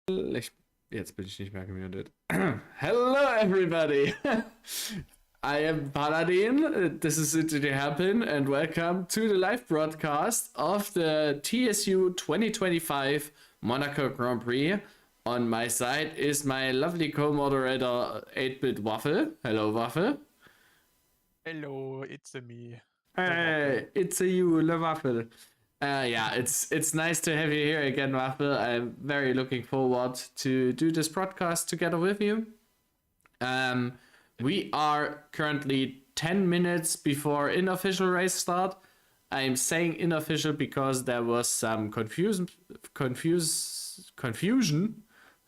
Jetzt bin ich nicht mehr gemutet. Hello, everybody! I am Paladin. This is It Did Happen, and welcome to the live broadcast of the TSU 2025 Monaco Grand Prix. On my side is my lovely co-moderator 8-Bit Waffle. Hello, Waffle. Hello, it's me. Hey, it's a you, Le Waffle. Yeah, it's nice to have you here again, Waffle. I'm very looking forward to do this broadcast together with you. We are currently 10 minutes before unofficial race start. I'm saying unofficial because there was some confusion.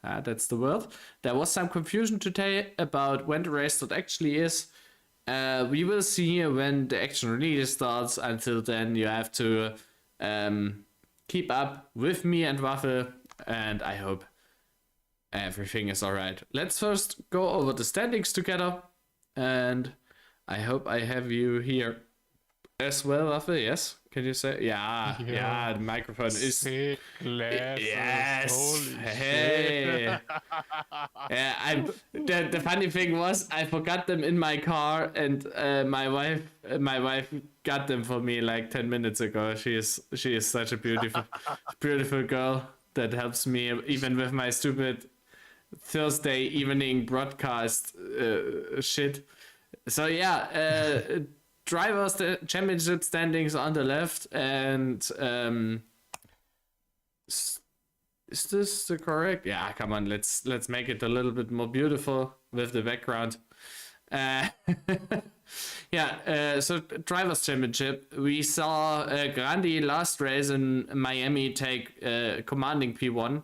That's the word. There was some confusion today about when the race start actually is. We will see when the action really starts. Until then, you have to keep up with me and Waffle, and I hope everything is alright. Let's first go over the standings together, and I hope I have you here as well, Waffle. Yes, can you say? Yeah, the microphone is. Yes. Holy hey. Yeah, the funny thing was I forgot them in my car, and my wife got them for me like 10 minutes ago. She is such a beautiful girl that helps me even with my stupid Thursday evening broadcast shit. So yeah, drivers championship standings on the left, and is this the correct? Yeah, come on, let's make it a little bit more beautiful with the background. So drivers championship, we saw Grandi last race in Miami take commanding P1,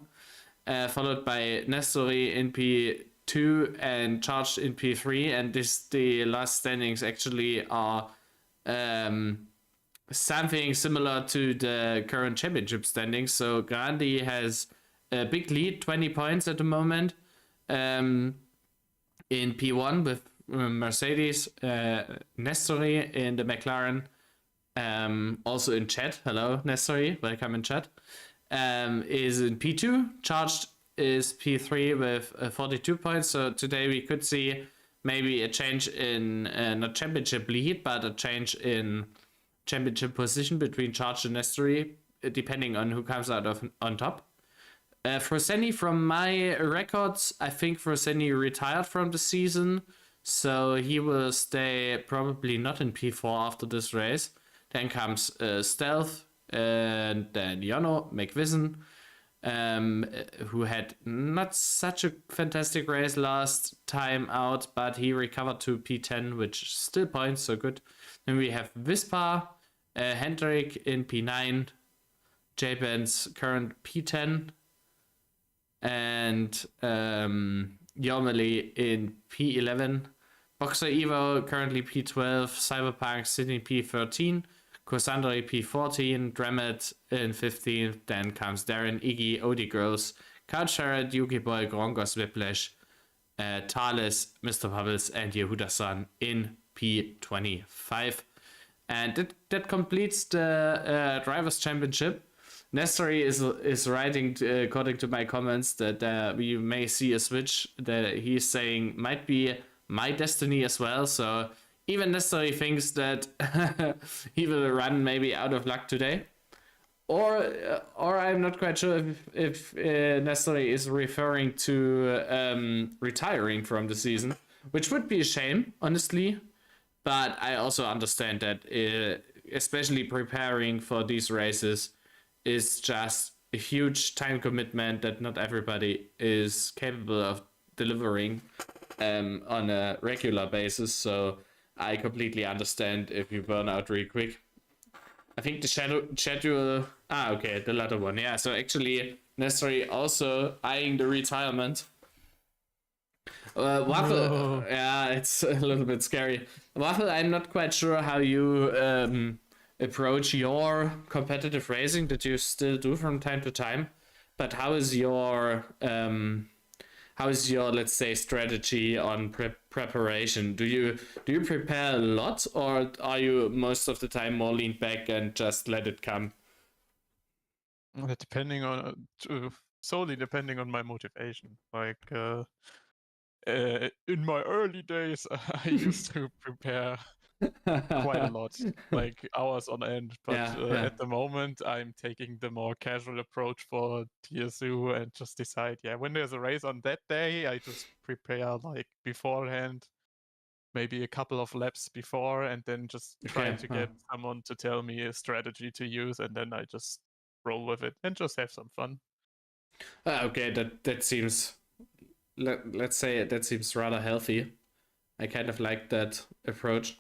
followed by Nestori in P2 and Charged in P3, and the last standings actually are something similar to the current championship standings. So Grandi has a big lead, 20 points at the moment, in P1 with Mercedes, Nestori in the McLaren, also in chat. Hello, Nestori, welcome in chat. Is in P2. Charged is P3 with 42 points. So today we could see maybe a change in not championship lead, but a change in championship position between Charged and Nestori, depending on who comes out on top. Froseni, from my records, I think Froseni retired from the season, so he will stay probably not in P4 after this race. Then comes Stealth, and then Yono McVison, who had not such a fantastic race last time out, but he recovered to P10, which still points, so good. Then we have Vispa, Hendrik in P9, J-Ben's current P10, and Yomeli in P11. Boxer Evo currently P12, Cyberpunk Sydney P13, Kosandri P14, Dremet in 15th, then comes Darren, Iggy, Odie Girls, Carl Sherrod, Yuki Boy, Grongos Whiplash, Thales, Mr. Bubbles, and Yehuda-san in P25. And that completes the Drivers' Championship. Nestori is writing, according to my comments, that we may see a switch that he's saying might be my destiny as well. So even Nestori thinks that he will run maybe out of luck today. Or I'm not quite sure if Nestori is referring to retiring from the season, which would be a shame, honestly. But I also understand that especially preparing for these races is just a huge time commitment that not everybody is capable of delivering on a regular basis. So I completely understand if you burn out really quick. I think the schedule... okay, the latter one. Yeah, so actually Nestori also eyeing the retirement. Waffle, yeah, it's a little bit scary. Waffle, I'm not quite sure how you approach your competitive racing that you still do from time to time, but how is your let's say strategy on preparation? Do you prepare a lot, or are you most of the time more leaned back and just let it come? Depending on solely depending on my motivation. Like in my early days, I used to prepare quite a lot, like hours on end. But Yeah. at the moment, I'm taking the more casual approach for TSU and just decide, yeah, when there's a race on that day, I just prepare like beforehand, maybe a couple of laps before, and then just try Okay. to get someone to tell me a strategy to use, and then I just roll with it and just have some fun. Okay, that seems, let's say that seems rather healthy. I kind of like that approach.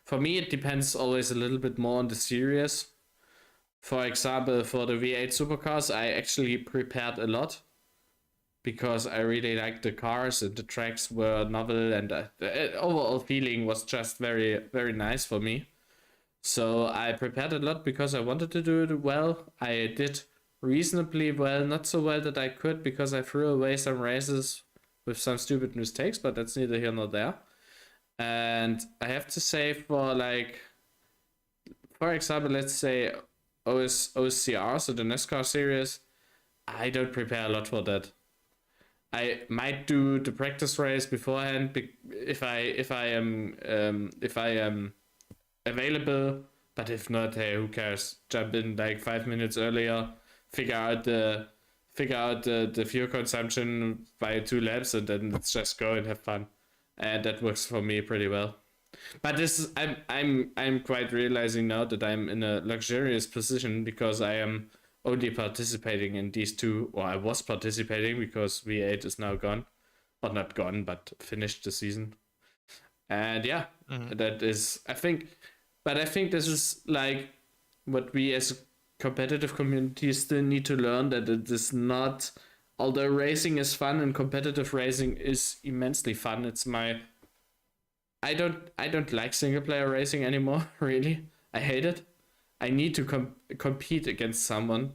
For me, it depends always a little bit more on the series. For example, for the V8 supercars, I actually prepared a lot because I really liked the cars and the tracks were novel, and the overall feeling was just very, very nice for me. So I prepared a lot because I wanted to do it well. I did reasonably well, not so well that I could because I threw away some races with some stupid mistakes, but that's neither here nor there. And I have to say, for example, let's say OCR, so the NASCAR series, I don't prepare a lot for that. I might do the practice race beforehand if I am available, but if not, hey, who cares? Jump in like 5 minutes earlier, figure out the fuel consumption by 2 laps, and then let's just go and have fun. And that works for me pretty well. But this is I'm quite realizing now that I'm in a luxurious position because I am only participating in these two, or I was participating because V8 is now gone, or not gone, but finished the season. And yeah, that is I think this is like what we as a competitive community still need to learn, that it is not, although racing is fun and competitive racing is immensely fun. I don't like single player racing anymore, really. I hate it. I need to compete against someone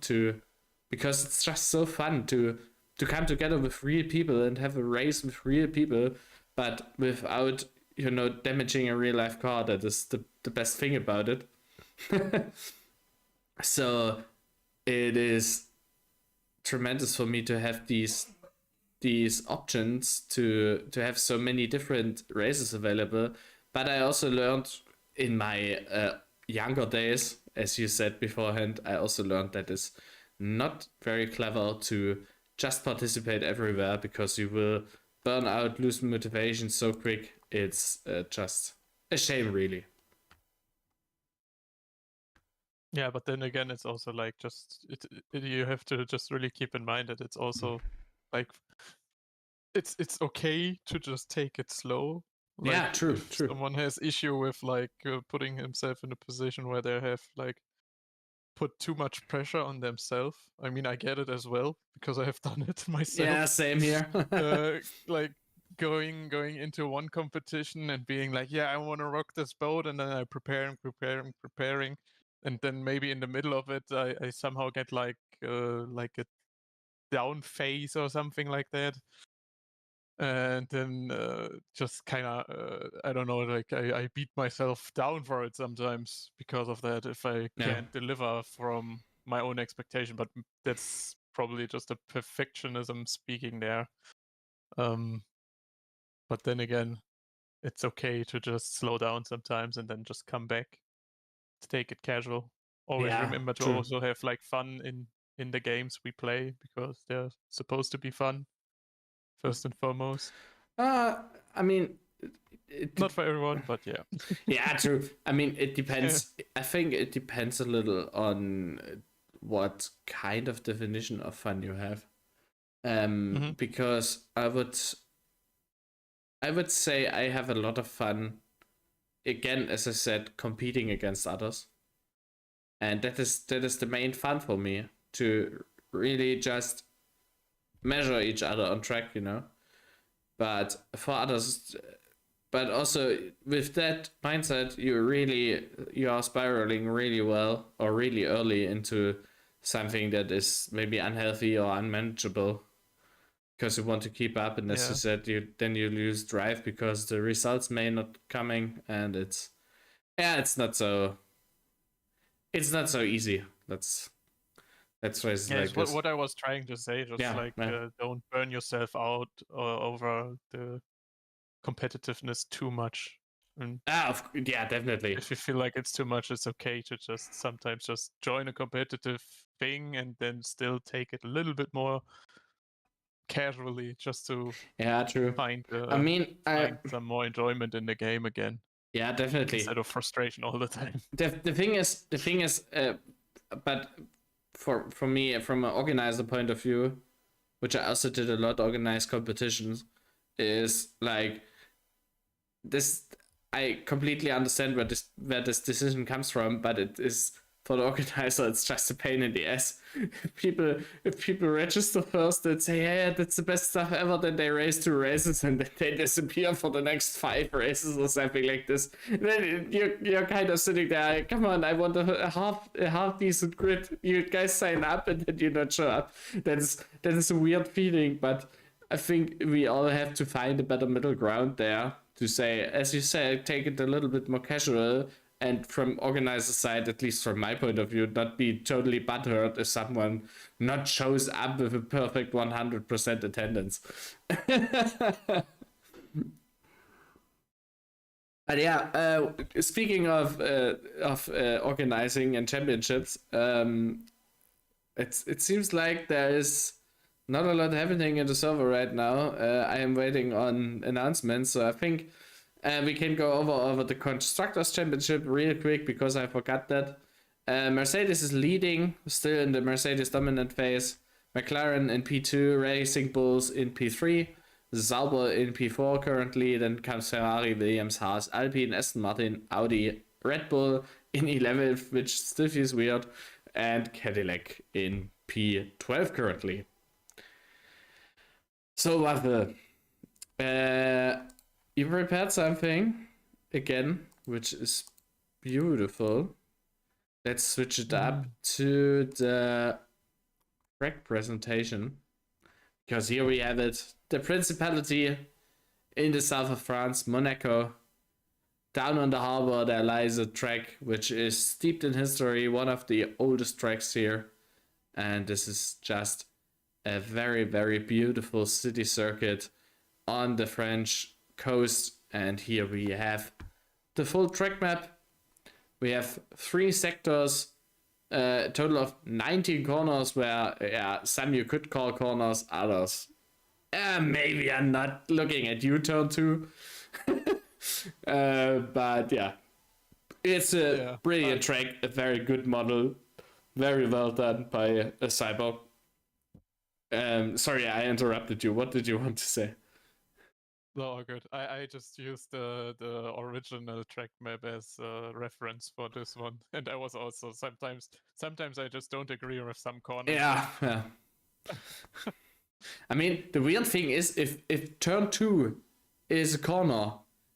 because it's just so fun to come together with real people and have a race with real people, but without damaging a real life car. That is the best thing about it. So it is tremendous for me to have these options to have so many different races available. But I also learned in my younger days, as you said beforehand, I also learned that it's not very clever to just participate everywhere because you will burn out, lose motivation so quick. It's just a shame, really. Yeah, but then again, it's also like you have to just really keep in mind that it's also like it's okay to just take it slow. Like Yeah, true, if true. someone has issue with like putting himself in a position where they have like put too much pressure on themselves. I mean, I get it as well because I have done it myself. Yeah, same here. Like going into one competition and being like, yeah, I want to rock this boat, and then I preparing, and then maybe in the middle of it, I somehow get like a down phase or something like that, and then just kind of I don't know, like I beat myself down for it sometimes because of that if I Yeah. can't deliver from my own expectation. But that's probably just a perfectionism speaking there. But then again, it's okay to just slow down sometimes and then just come back to take it casual. Always Yeah, remember to true. also have like fun in the games we play because they're supposed to be fun first and foremost. Uh, I mean, Not for everyone, but yeah. yeah, true. I mean, it depends. I think it depends a little on what kind of definition of fun you have. Because I would say I have a lot of fun. Again, as I said, competing against others, and that is the main fun for me, to really just measure each other on track. But for others, but also with that mindset, you are spiraling really well or really early into something that is maybe unhealthy or unmanageable because you want to keep up, and as you Yeah. said, you lose drive because the results may not coming, and it's not so easy. Let's race Yeah, like it's this. what I was trying to say. Just Yeah, like yeah. don't burn yourself out over the competitiveness too much. And Yeah, definitely. if you feel like it's too much, it's okay to just sometimes just join a competitive thing and then still take it a little bit more casually, just to Yeah, true. find I mean, find some more enjoyment in the game again yeah, definitely. instead of frustration all the time. The thing is, but for me, from an organizer point of view, which I also did a lot, organized competitions, is like this. I completely understand where this decision comes from, but it is for the organizer, it's just a pain in the ass. If people register first and say, "Hey, that's the best stuff ever," then they race 2 races and then they disappear for the next 5 races or something like this. Then you're kind of sitting there, come on, I want a half decent grid. You guys sign up and then you not show up. That is a weird feeling, but I think we all have to find a better middle ground there to say, as you said, take it a little bit more casual, and from organizer side, at least from my point of view, not be totally butthurt if someone not shows up with a perfect 100% attendance. But yeah, speaking of organizing and championships, it seems like there is not a lot happening in the server right now. I am waiting on announcements, so I think we can go over the Constructors Championship real quick because I forgot that. Mercedes is leading, still in the Mercedes dominant phase. McLaren in P2, Racing Bulls in P3, Sauber in P4 currently. Then comes Ferrari, Williams, Haas, Alpine, Aston Martin, Audi, Red Bull in 11th, which still feels weird, and Cadillac in P12 currently. So, Waffe, you prepared something again, which is beautiful. Let's switch it up to the track presentation, because here we have it. The Principality in the south of France, Monaco. Down on the harbor, there lies a track which is steeped in history, one of the oldest tracks here. And this is just a very, very beautiful city circuit on the French coast. And here we have the full track map. We have 3 sectors, a total of 19 corners, where some you could call corners, others maybe I'm not looking at you, turn 2. But yeah, it's a brilliant track, a very good model, very well done by a Cyber. Sorry, I interrupted you. What did you want to say? No, good. I just used the original track map as a reference for this one, and I was also sometimes I just don't agree with some corners. Yeah. I mean, the weird thing is, if turn 2 is a corner,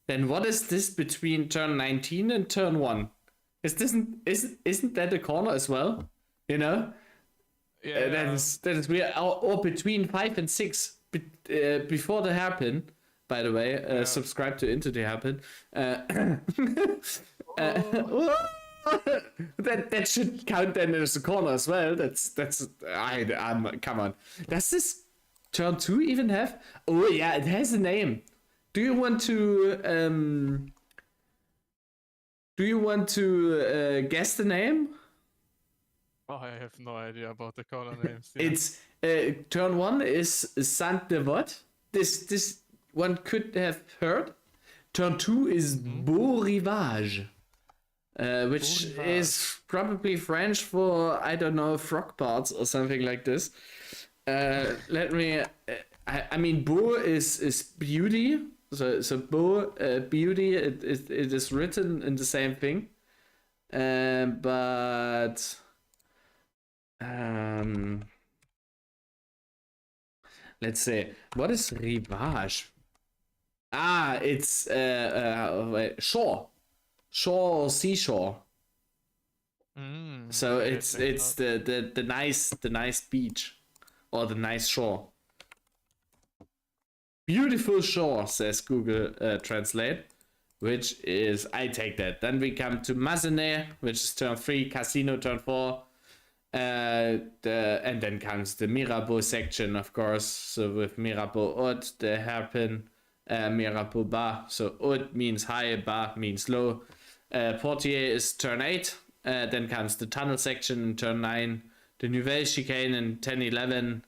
then what is this between turn 19 and turn 1? Isn't that a corner as well? You know? Yeah. That is weird. Or between 5 and 6, before the hairpin. By the way, subscribe to Into the Hairpin. That should count then as a corner as well. Come on. Does this turn 2 even have? Oh yeah, it has a name. Do you want to guess the name? Oh, I have no idea about the corner names. Yeah. It's turn 1 is Saint-Devote. This one could have heard. Turn 2 is Beau Rivage, which is probably French for, I don't know, frog parts or something like this. Let me. I mean, Beau is beauty. So Beau, beauty. It is written in the same thing. But let's say, what is Rivage? It's shore or seashore. So it's the nice beach or the nice shore. Beautiful shore, says Google Translate, which is, I take that. Then we come to Mazenay, which is turn 3, Casino turn 4, And then comes the Mirabeau section, of course. So with Mirabeau haut, the hairpin, Mirabeau bas. So haut means high, bas means low. Portier is turn 8. Then comes the tunnel section in turn 9. The Nouvelle chicane in 10-11.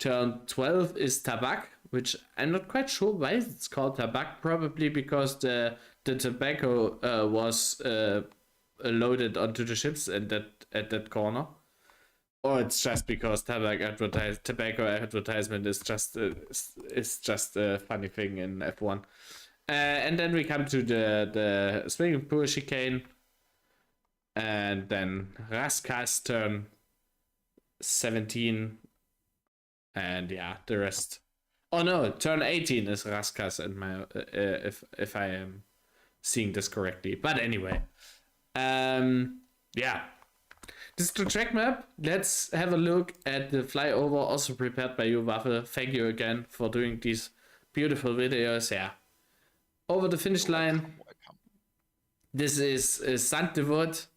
Turn 12 is Tabac, which I'm not quite sure why it's called Tabac. Probably because the tobacco was loaded onto the ships at that corner. Or it's just because tobacco advertisement is just a funny thing in F1. And then we come to the swimming pool chicane, and then Raskas turn 17, and yeah, the rest. Oh no, turn 18 is Raskas, and my if I am seeing this correctly. But anyway, yeah. This is the track map. Let's have a look at the flyover, also prepared by you, Waffle. Thank you again for doing these beautiful videos. Yeah. Over the finish line. This is Saint-Devote.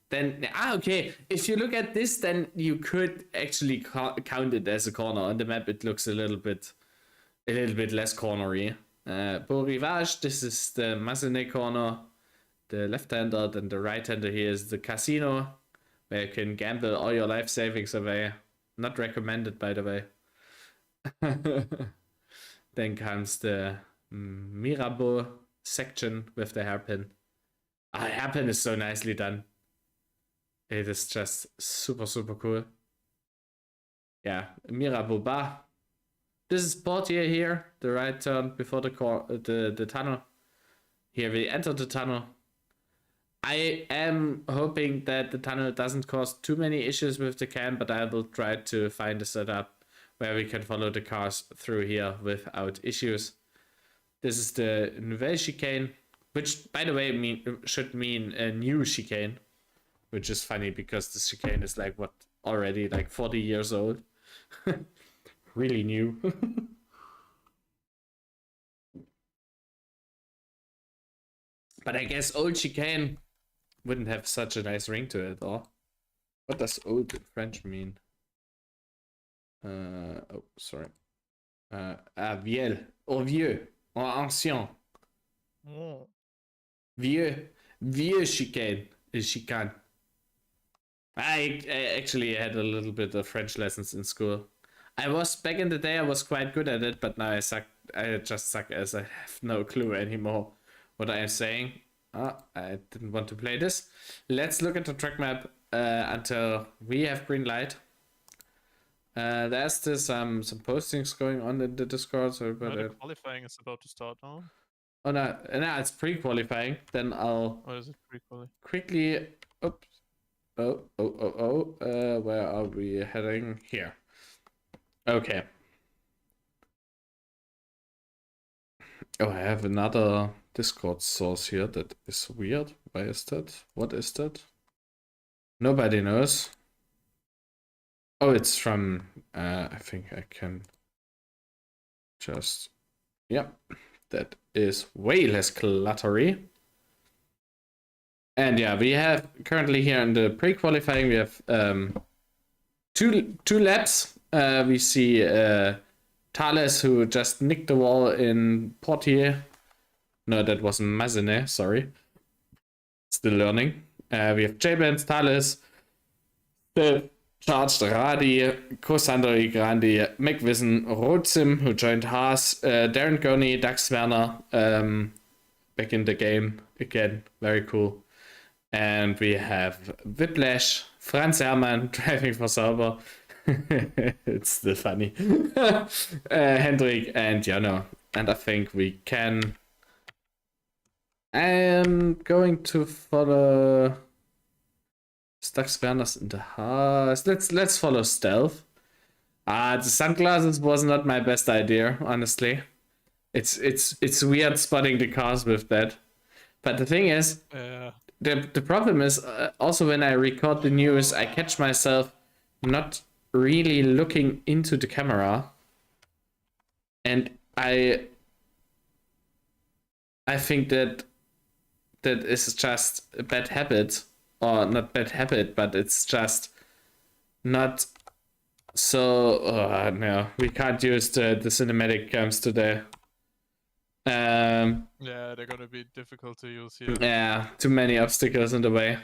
Then, okay. If you look at this, then you could actually count it as a corner. On the map, it looks a little bit less cornery. Beau Rivage, this is the Mazenet corner. The left-hander, then the right-hander here is the casino, where you can gamble all your life savings away. Not recommended, by the way. Then comes the Mirabeau section with the hairpin. Hairpin is so nicely done. It is just super, super cool. Yeah, Mirabeau bas. This is Portier here, the right turn before the tunnel. Here we enter the tunnel. I am hoping that the tunnel doesn't cause too many issues with the cam, but I will try to find a setup where we can follow the cars through here without issues. This is the Nouvelle chicane, which, by the way, should mean a new chicane, which is funny because the chicane is like, what, already like 40 years old. Really new. But I guess old chicane wouldn't have such a nice ring to it, or what does old in French mean? Oh, sorry. Vieille, or vieux, or ancien. Oh. Vieux chicane is chicane. I actually had a little bit of French lessons in school. Back in the day, I was quite good at it, but now I suck. I just suck as I have no clue anymore what I am saying. I didn't want to play this. Let's look at the track map until we have green light. There's still some postings going on in the Discord. So, but qualifying is about to start now. Oh no, it's pre-qualifying. Then I'll. Or is it pre-qualifying? Quickly. Oops. Where are we heading? Here. Okay. Oh, I have another Discord source here that is weird. Why is that? What is that? Nobody knows. Oh, it's from, I think I can just, yep, that is way less cluttery. And yeah, we have currently here in the pre-qualifying, we have two laps. We see Thales, who just nicked the wall in Portier. No, that wasn't Mazenet, sorry. Still learning. We have J-Bands, Thales, the Charged Radi, Cosandri Grandi, McVison, Rotzim, who joined Haas, Darren Gurney, Dax Werner, back in the game again, very cool. And we have Whiplash, Franz Hermann driving for Sauber. It's still funny. Hendrik and Jano. And I think we can. I'm going to follow Dax Werner's in the Haas. Let's follow Stealth. The sunglasses was not my best idea, honestly. It's weird spotting the cars with that. But the thing is, the problem is also when I record the news, I catch myself not really looking into the camera, and I think that is just a bad habit, or not bad habit, but it's just not so... no, we can't use the cinematic cams today. Yeah, they're gonna be difficult to use here. Yeah, too many obstacles in the way.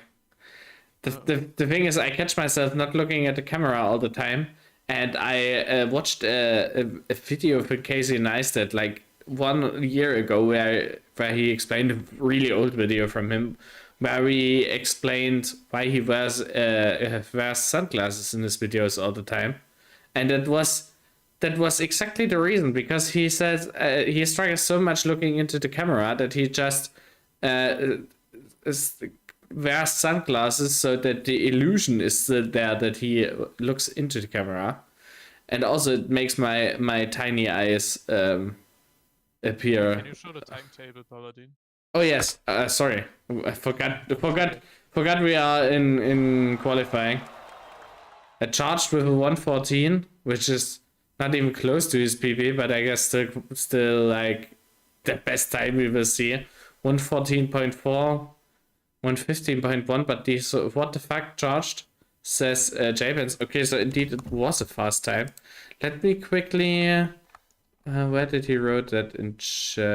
The thing is, I catch myself not looking at the camera all the time, and I watched a video of Casey Neistat like 1 year ago where he explained a really old video from him where he explained why he wears sunglasses in his videos all the time, and that was exactly the reason, because he says he struggles so much looking into the camera that he just wears sunglasses so that the illusion is there that he looks into the camera, and also it makes my tiny eyes appear. Can you show the timetable, Paladin? Oh yes, sorry, I forgot we are in qualifying. I charged with a 1:14, which is not even close to his PB, but I guess still like the best time we will see. 1:14.4, 1:15.1, but these what the fuck charged, says Jabens. Okay, so indeed it was a fast time. Let me quickly... where did he wrote that in chat?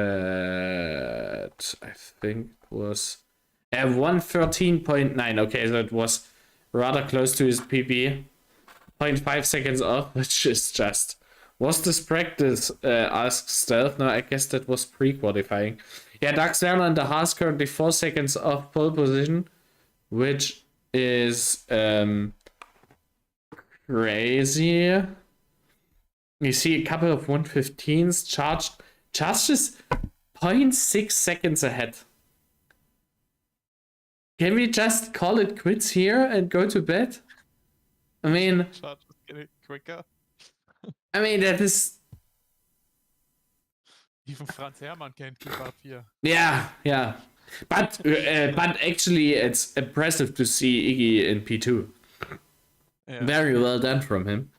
I think it was 1:13.9. Okay, so it was rather close to his PB. 0.5 seconds off, which is just... Was this practice? Asks Stealth. No, I guess that was pre-qualifying. Yeah, Dax Werner in the Haas currently 4 seconds off pole position, which is crazy. You see a couple of 1:15s charged is 0.6 seconds ahead. Can we just call it quits here and go to bed? I mean... Charge is getting quicker. I mean, that is... Even Franz Herrmann can't keep up here. Yeah. But actually, it's impressive to see Iggy in P2. Yeah. Very well done from him.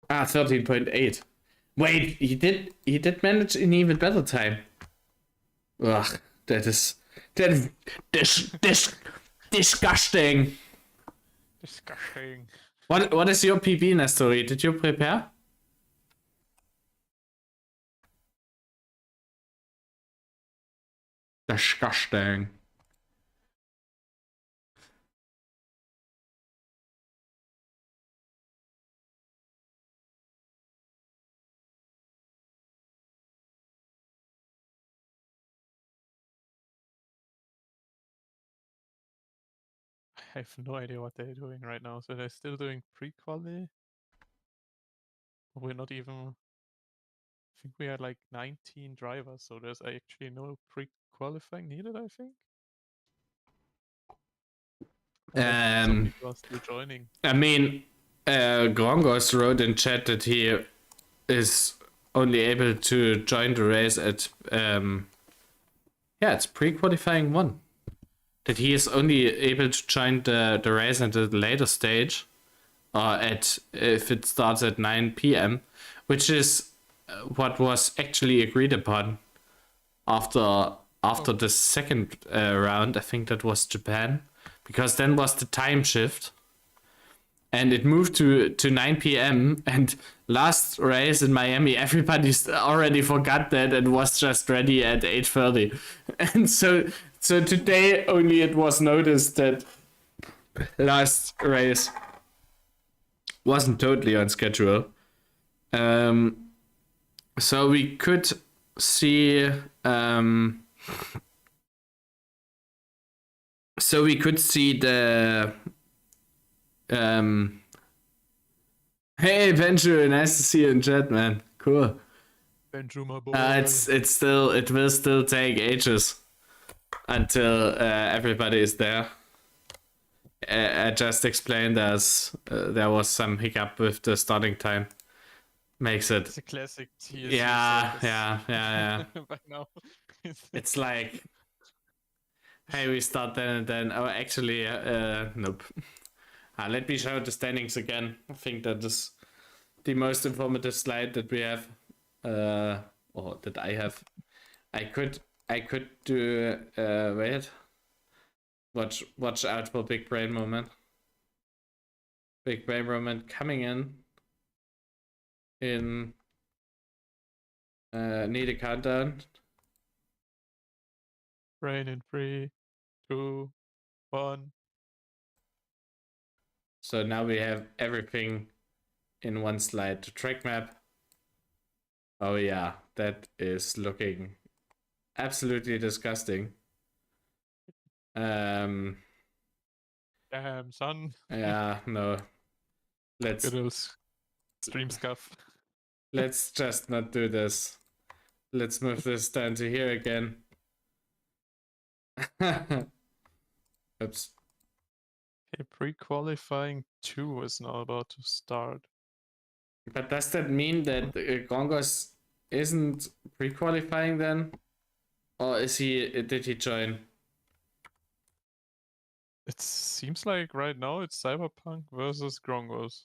13.8. Wait, he did manage an even better time. Ugh, that is disgusting. Disgusting. What is your PB, Nestori? Did you prepare? Disgusting. I have no idea what they're doing right now. So they're still doing pre-quali? We're not even... I think we had like 19 drivers, so there's actually no pre-qualifying needed, I think. Some people are still joining. I mean, Grongos wrote in chat that he is only able to join the race at it's pre-qualifying 1. That he is only able to join the race at a later stage, or if it starts at 9 p.m., which is what was actually agreed upon after the second round. I think that was Japan, because then was the time shift, and it moved to 9 p.m. and last race in Miami, everybody already forgot that and was just ready at 8:30, and so today only it was noticed that last race wasn't totally on schedule. So we could see the hey Benju, nice to see you in chat, man. Cool. Benju, my boy. It will still take ages until everybody is there. I just explained as there was some hiccup with the starting time. Makes it... It's a classic TSU. Yeah. By now. It's like, hey, we start then and then. Oh, actually, nope. Let me show the standings again. I think that is the most informative slide that we have, or that I have. I could do. Wait, Watch out for big brain moment. Big brain moment coming in need a countdown. Brain in 3, 2, 1. So now we have everything in one slide. The track map. Oh yeah, that is looking absolutely disgusting. Damn, son. Yeah, no. It is stream scuff. Let's just not do this. Let's move this down to here again. Oops. Okay, pre-qualifying 2 is now about to start. But does that mean that Grongos isn't pre-qualifying then? Or did he join? It seems like right now it's Cyberpunk versus Grongos.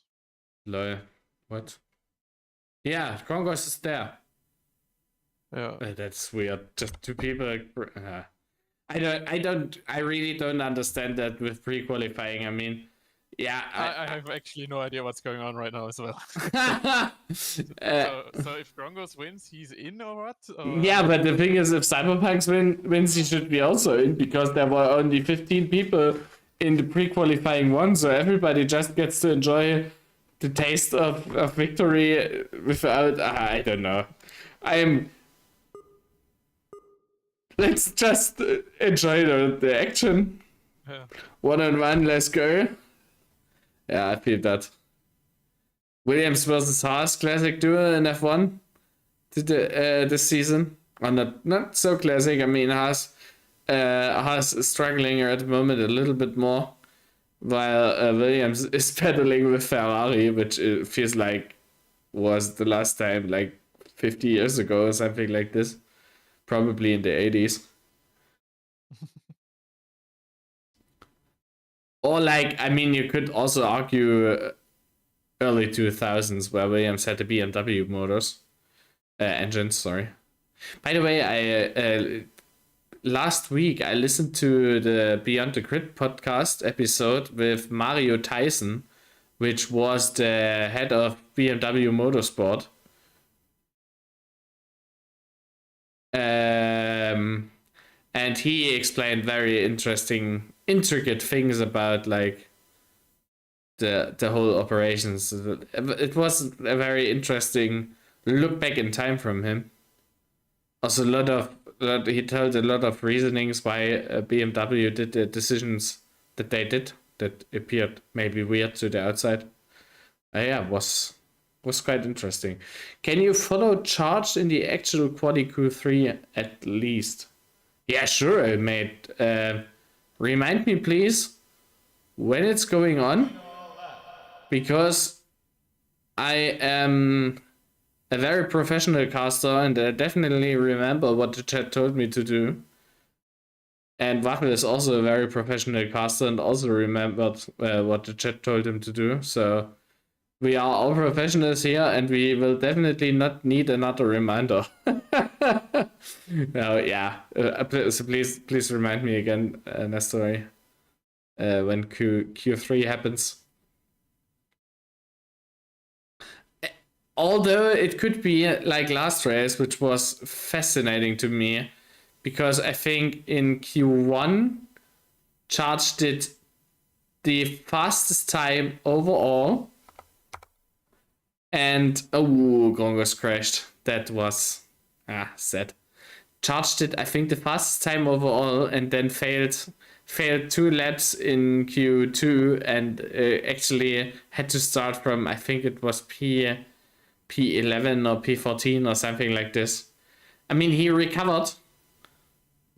Lol. What? Yeah, Grongos is there. Yeah. That's weird. Just two people. I really don't understand that with pre-qualifying. I mean, yeah. I have actually no idea what's going on right now as well. So if Grongos wins, he's in or what? Or... Yeah, but the thing is, if Cyberpunk wins, he should be also in, because there were only 15 people in the pre-qualifying one, so everybody just gets to enjoy the taste of victory without... I don't know. Let's just enjoy the action. Yeah. 1-on-1, let's go. Yeah, I feel that. Williams versus Haas, classic duel in F1 this season. Or not so classic. I mean, Haas is struggling at the moment a little bit more, while Williams is battling with Ferrari, which it feels like was the last time, like 50 years ago or something like this. Probably in the 80s. Or like, I mean, you could also argue early 2000s where Williams had the BMW motors. Engines, sorry. By the way, I last week I listened to the Beyond the Grid podcast episode with Mario Tyson, which was the head of BMW Motorsport. And he explained very intricate things about like the whole operations. It was a very interesting look back in time from him. Also, he told a lot of reasonings why BMW did the decisions that they did that appeared maybe weird to the outside. Yeah, was quite interesting. Can you follow Charged in the actual Quali Q3 at least? Yeah, sure, mate. Remind me, please, when it's going on, because I am a very professional caster and I definitely remember what the chat told me to do. And Waffle is also a very professional caster and also remembered what the chat told him to do. So we are all professionals here and we will definitely not need another reminder. No, yeah. So please remind me again, Nestor, when Q3 happens. Although it could be like last race, which was fascinating to me, because I think in Q1, Charge did the fastest time overall. And Grongos crashed. That was sad. Charge did, I think, the fastest time overall, and then failed 2 laps in Q2, and actually had to start from, I think it was P11 or P14 or something like this. I mean, he recovered,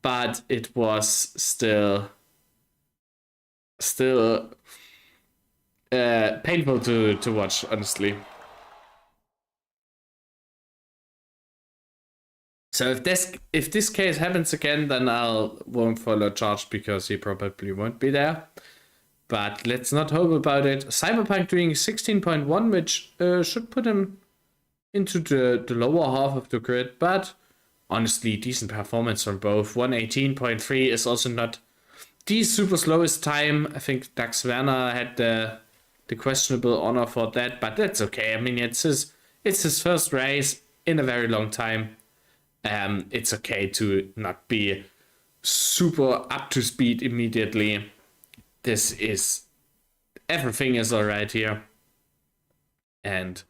but it was still painful to watch, honestly. So if this case happens again, then won't follow Charge because he probably won't be there. But let's not hope about it. Cyberpunk doing 16.1, which should put him into the lower half of the grid, but honestly, decent performance from both. 118.3 is also not the super slowest time. I think Dax Werner had the questionable honor for that, but that's okay. I mean, it's his first race in a very long time. It's okay to not be super up to speed immediately. Everything is alright here, and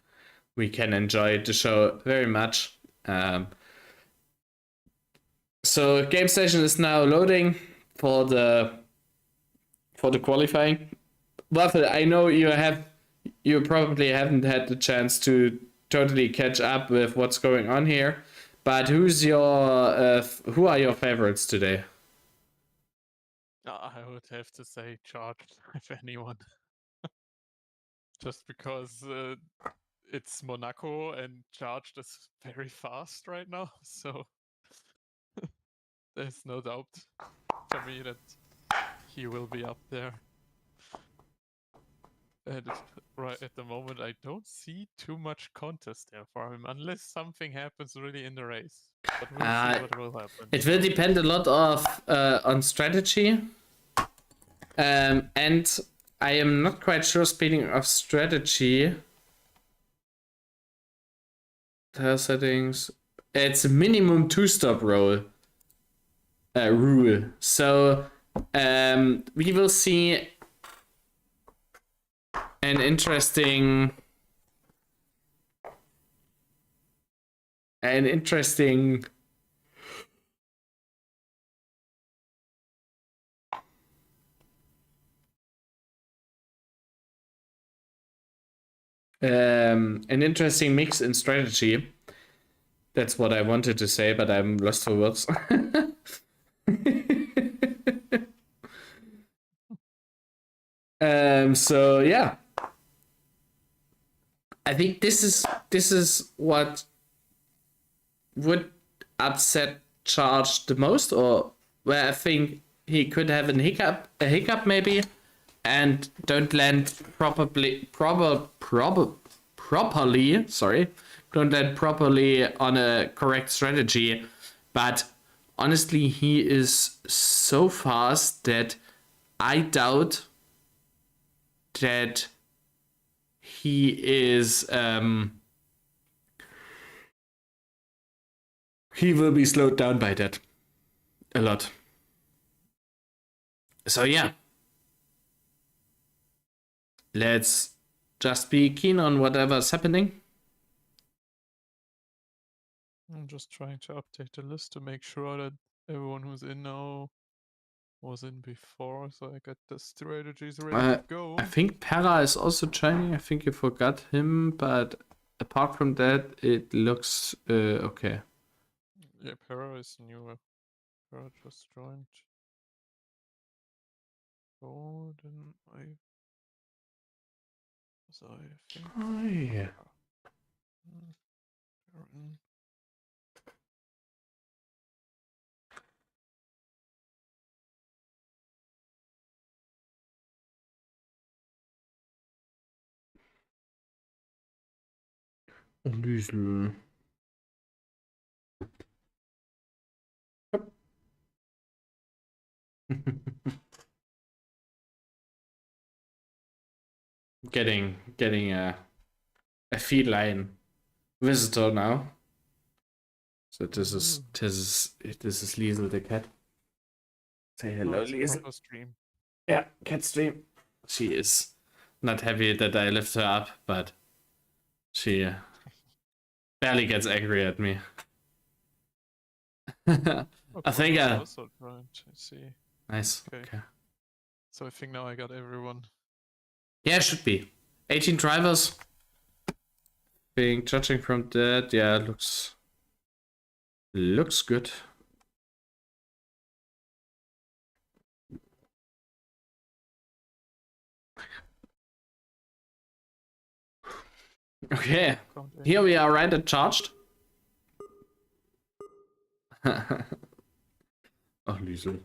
we can enjoy the show very much. So game station is now loading for the qualifying. Waffle, I know you probably haven't had the chance to totally catch up with what's going on here, but who are your favorites today? I would have to say Charged, if anyone. Just because it's Monaco and Charged is very fast right now, so there's no doubt for me that he will be up there. And right at the moment, I don't see too much contest there for him, unless something happens really in the race. But we'll see what will happen. It will depend a lot on strategy. And I am not quite sure, speaking of strategy, tire settings, it's a minimum 2-stop rule. So we will see an interesting mix in strategy. That's what I wanted to say, but I'm lost for words. So yeah, I think this is what would upset Charge the most, or where I think he could have a hiccup maybe, and don't land properly. Sorry, don't land properly on a correct strategy. But honestly, he is so fast that I doubt that he is he will be slowed down by that a lot. So yeah, let's just be keen on whatever's happening. I'm just trying to update the list to make sure that everyone who's in now was in before, so I got the strategies ready to go. I think Para is also joining. I think you forgot him, but apart from that, it looks okay. Yeah, Para is new. Para just joined. Oh, then So I think. Oh yeah. Düsel. getting a feline visitor now. So this is Liesel the cat. Say hello, Liesel. Stream. Yeah, cat stream. She is not happy that I lift her up, but she barely gets angry at me. I think I also joined. I see. Nice. Okay. So I think now I got everyone. Yeah, should be 18 drivers. Being judging from that, yeah, looks good. Okay, here we are, right at charged. Oh, Liesel.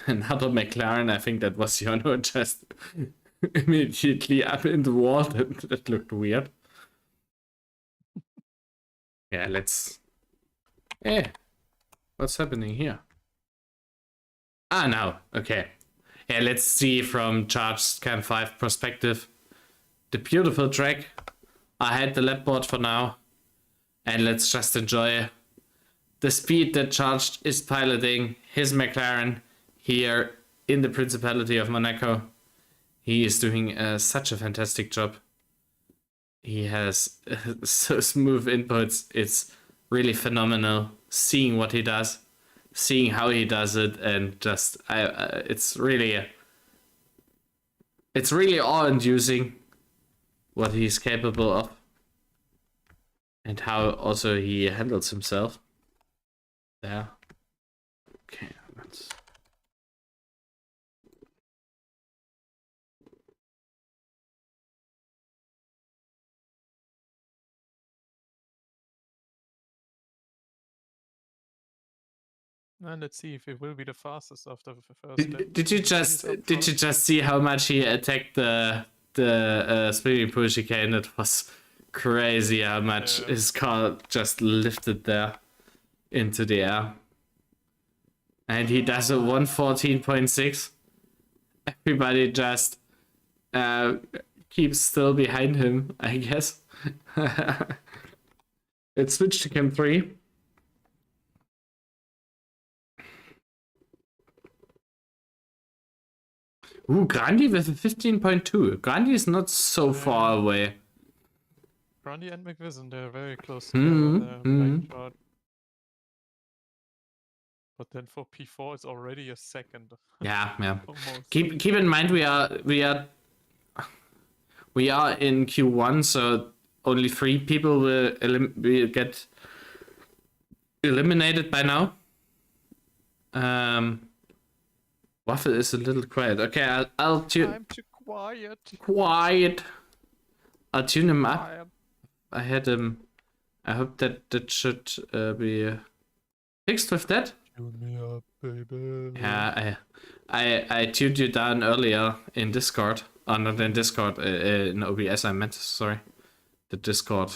Another McLaren, I think that was Jono, just immediately up in the wall. That looked weird. Yeah, let's... Yeah. What's happening here? Ah, now. Okay. Yeah, let's see from Charged Cam 5 perspective. The beautiful track. I had the lap board for now. And let's just enjoy the speed that Charged is piloting his McLaren here in the Principality of Monaco. He is doing such a fantastic job. He has so smooth inputs. It's really phenomenal seeing what he does, seeing how he does it, and just it's really awe-inducing what he's capable of and how also he handles himself. There. Okay, let's. And let's see if it will be the fastest after the first lap. Did you just see how much he attacked the spinning pool chicane? It was crazy how much his car just lifted there into the air. And he does a 114.6. Everybody just keeps still behind him, I guess. It switched to Cam 3. Ooh, Grandi with a 15.2. Grandi is not so far away. Grandi and McVison, they're very close together. Shot. But then for P4, it's already a second. Yeah. Almost. Keep in mind we are in Q1, so only 3 people will get eliminated by now. Waffle is a little quiet. Okay, I'll tune. I'm too quiet. Quiet. I'll tune him up. Quiet. I had him. I hope that should be fixed with that. Tune me up, baby. Yeah, I tuned you down earlier in Discord. Not in Discord, in OBS I meant, sorry. The Discord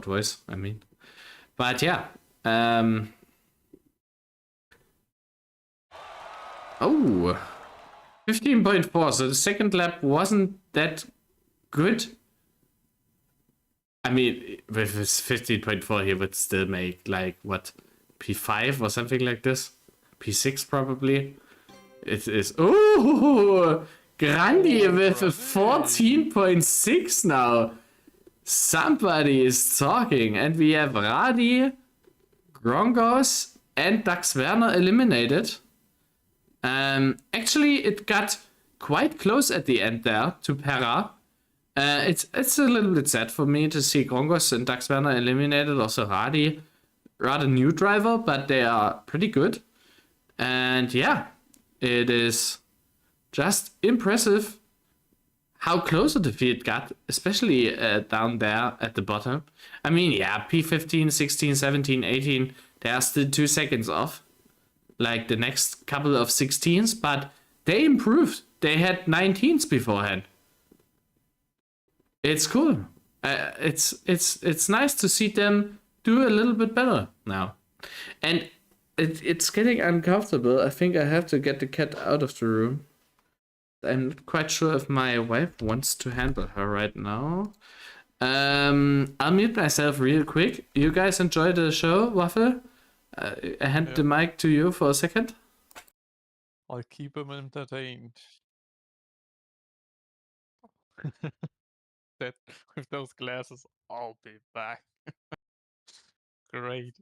voice, I mean. But yeah. Oh, 15.4. So the second lap wasn't that good. I mean, with his 15.4, he would still make like what, P5 or something like this. P6 probably. It is. Oh, Grandi with a 14.6 now. Somebody is talking, and we have Radi, Grongos, and Dax Werner eliminated. Actually, it got quite close at the end there to Pera. It's a little bit sad for me to see Grongos and Dax Werner eliminated. Also Radi, rather new driver, but they are pretty good. And yeah, it is just impressive how close the field got, especially down there at the bottom. I mean, yeah, P15, 16, 17, 18, they are still 2 seconds off. Like the next couple of 16s, but they improved. They had 19s beforehand. It's cool. It's nice to see them do a little bit better now. And it's getting uncomfortable. I think I have to get the cat out of the room. I'm not quite sure if my wife wants to handle her right now. I'll mute myself real quick. You guys enjoy the show, Waffle? I hand the mic to you for a second. I'll keep him entertained. That with those glasses, I'll be back. Great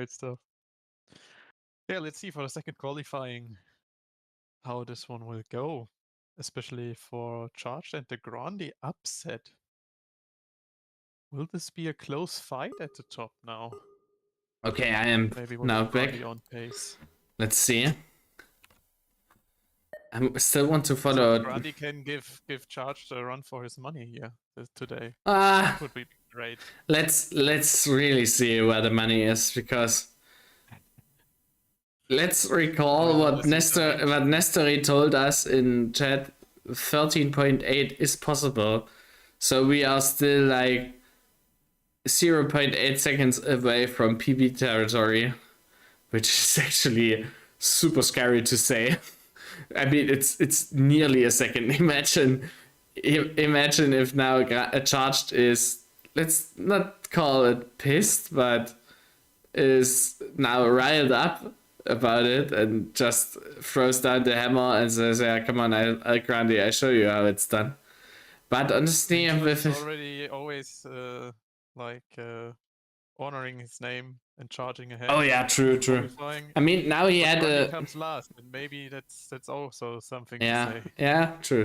stuff. Yeah, let's see for the second qualifying how this one will go, especially for Charged and the Grandi upset. Will this be a close fight at the top now? Okay, I am Maybe now back. On pace. Let's see. I still want to follow. So Grandi can give Charged a run for his money here today. That would be great. Let's really see where the money is, because let's recall what Nestori told us in chat. 13.8 is possible, so we are still like 0.8 seconds away from PB territory. which is actually super scary to say. I mean, it's nearly a second. Imagine if now Charged is, let's not call it pissed, but is now riled up about it and just throws down the hammer and says, "Yeah, come on, I'll Grandi, I show you how it's done." But honestly, He's already always honoring his name and charging ahead. oh yeah, true. I mean, now he had a comes last, and maybe that's also something to say. Yeah, true.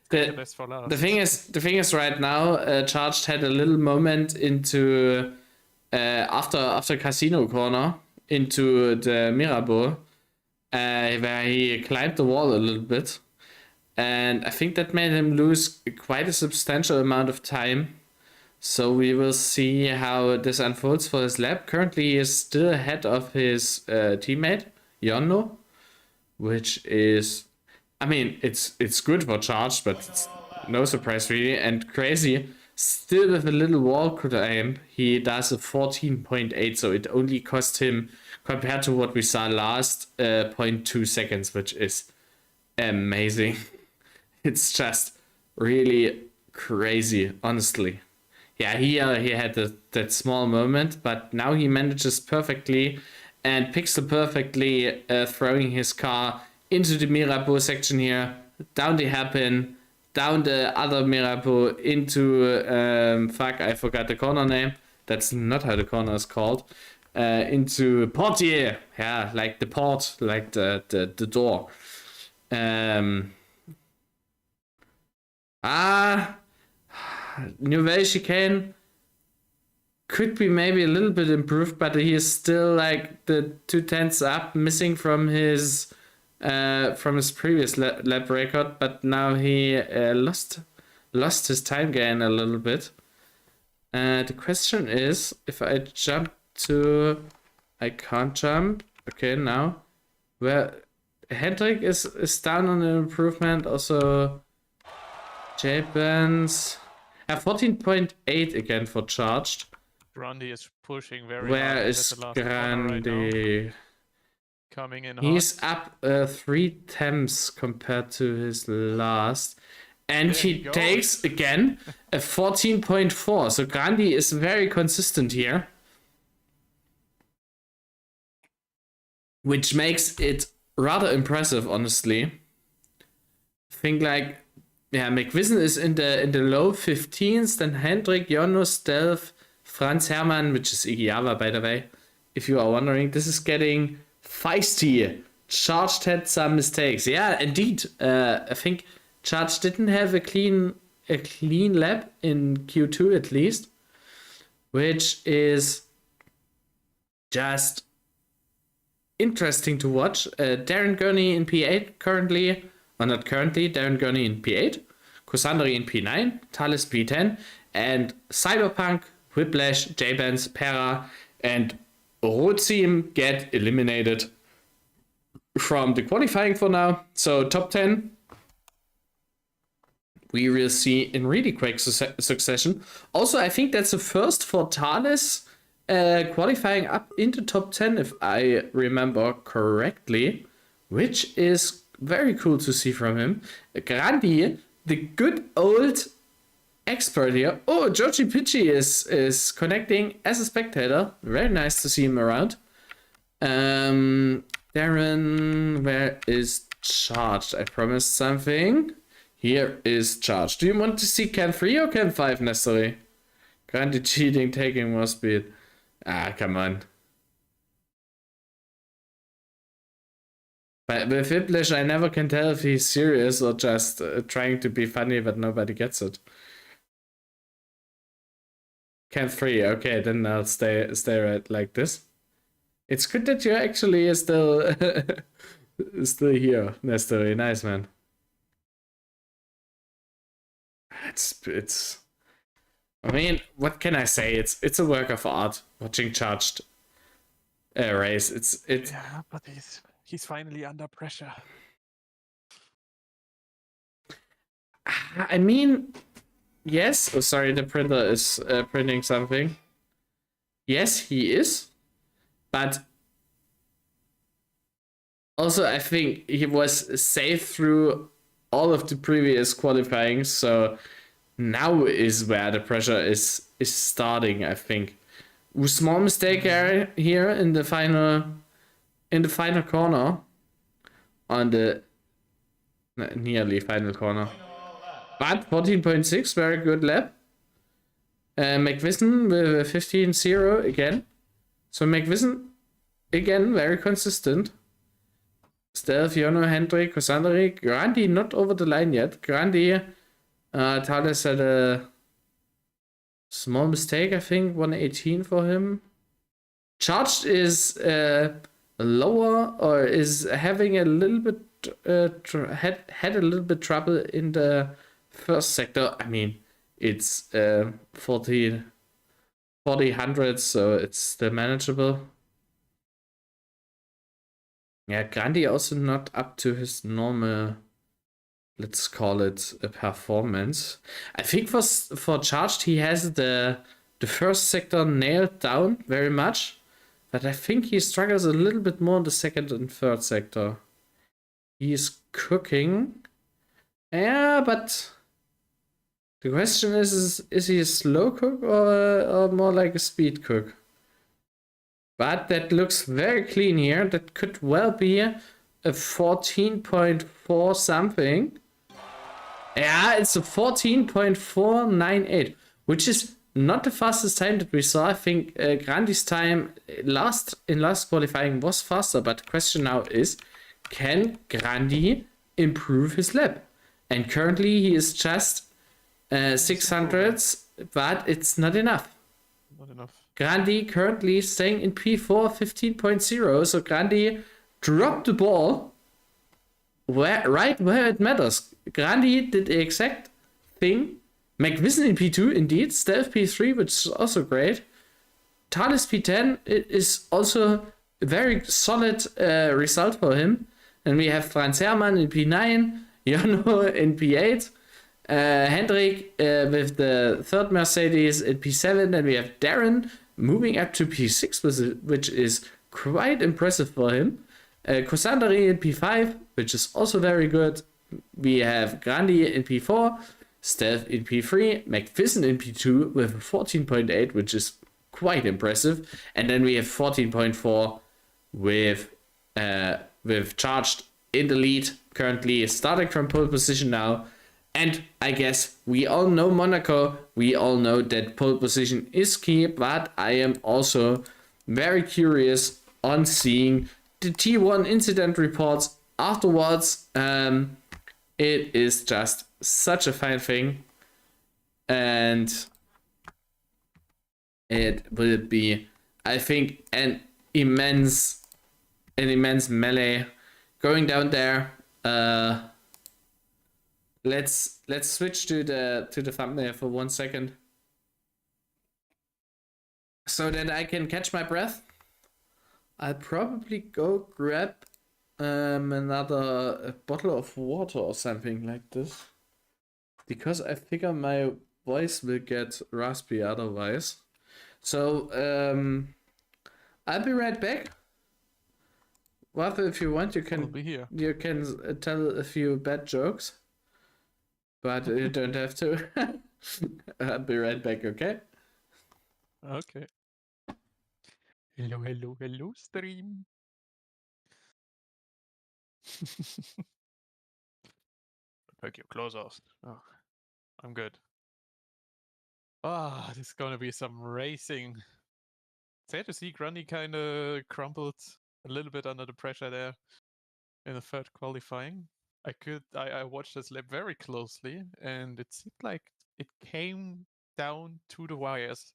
The best for last. The thing is, right now, Charged had a little moment into after Casino Corner into the Mirabeau, where he climbed the wall a little bit, and I think that made him lose quite a substantial amount of time. So we will see how this unfolds for his lap. Currently, he is still ahead of his teammate, Yonno, which is, I mean, it's good for Charged, but it's no surprise really. And Crazy, still with a little wall climb, he does a 14.8, so it only cost him, compared to what we saw last, 0.2 seconds, which is amazing. It's just really crazy, honestly. Yeah, he had that small moment, but now he manages perfectly and pixel perfectly, throwing his car into the Mirabeau section here, down the hairpin, down the other Mirabeau into, fuck, I forgot the corner name. That's not how the corner is called. Into Portier. Yeah, like the port, like the door. Nouvelle chicane could be maybe a little bit improved, but he is still like the 2/10 up, missing from his previous lap record. But now he lost his time gain a little bit. The question is, if I jump to, I can't jump. Okay, now where Hendrik is down on an improvement. Also, J-Benz. 14.8 again for Charged. Grandi is pushing very Where hard. is Grandi? Right, coming in hard. He's up 3 temps compared to his last. And he takes again a 14.4. So Grandi is very consistent here. Which makes it rather impressive, honestly. I think like, yeah, McVissen is in the low 15s, then Hendrik, Jonno, Stealth, Franz Hermann, which is Igiava, by the way, if you are wondering. This is getting feisty. Charged had some mistakes. Yeah, indeed. I think Charged didn't have a clean lap in Q2 at least, which is just interesting to watch. Darren Gurney in P8 currently. Well, not currently, Darren Gurney in P8, Kosandri in P9, Thales P10, and Cyberpunk, Whiplash, J-Benz, Pera, and Rozim get eliminated from the qualifying for now. So top 10, we will see in really quick succession. Also, I think that's the first for Thales qualifying up into top 10, if I remember correctly, which is very cool to see from him. Grandi, the good old expert here. Oh, Joji Pichi is connecting as a spectator. Very nice to see him around. Darren, where is Charged? I promised something. Here is Charged. Do you want to see Cam 3 or Cam 5 necessary? Grandi cheating, taking more speed. Ah, come on. But with Whiplash, I never can tell if he's serious or just trying to be funny, but nobody gets it. Camp 3, okay, then I'll stay right like this. It's good that you actually still still here, Nestor. Nice, man. It's. I mean, what can I say? It's a work of art watching Charged race. It's. Yeah, but he's finally under pressure. I mean, yes. Oh, sorry, the printer is printing something. Yes, he is. But Also, I think he was safe through all of the previous qualifying, so now is where the pressure is starting, I think. Small mistake here in the final corner, on the nearly final corner. But 14.6, very good lap. McVison with 15.0 again. So McVison again very consistent. Stealth, Yono, Hendrik, Kosandari, Grandi not over the line yet. Grandi, Thales had a small mistake, I think, 118 for him. Charged is lower, or is having a little bit had a little bit trouble in the first sector. I mean, it's 40 hundreds, so it's still manageable. Yeah, Grandi also not up to his normal, let's call it, a performance. I think for Charged he has the first sector nailed down very much, but I think he struggles a little bit more in the second and third sector. He's cooking. Yeah, but the question is he a slow cook or more like a speed cook? But that looks very clean here. That could well be a 14.4 something. Yeah, it's a 14.498, which is not the fastest time that we saw. I think Grandi's time in last qualifying was faster, but the question now is, can Grandi improve his lap? And currently he is just 600s, but it's not enough. Not enough. Grandi currently staying in P4 15.0, so Grandi dropped the ball right where it matters. Grandi did the exact thing. McVison in P2, indeed. Stealth P3, which is also great. Thales P10 is also a very solid result for him. And we have Franz Hermann in P9, Jono in P8, Hendrik with the third Mercedes in P7, and we have Darren moving up to P6, which is quite impressive for him. Kosandari in P5, which is also very good. We have Grandi in P4, Stealth in P3, McPherson in P2 with 14.8, which is quite impressive. And then we have 14.4 with Charged in the lead, currently starting from pole position now. And I guess we all know Monaco. We all know that pole position is key, but I am also very curious on seeing the T1 incident reports afterwards. It is just such a fine thing, and it will be, I think, an immense melee going down there. Let's switch to the thumbnail for 1 second, so that I can catch my breath. I'll probably go grab another bottle of water or something like this, because I figure my voice will get raspy otherwise. So I'll be right back. Rather, if you want, you I'll be here. can tell a few bad jokes, but you don't have to. I'll be right back, okay? Okay. Hello, stream. Take your clothes off. Oh, I'm good. Ah, this is gonna be some racing. Sad to see Grundy kind of crumpled a little bit under the pressure there in the third qualifying. I watched this lap very closely, and it seemed like it came down to the wires.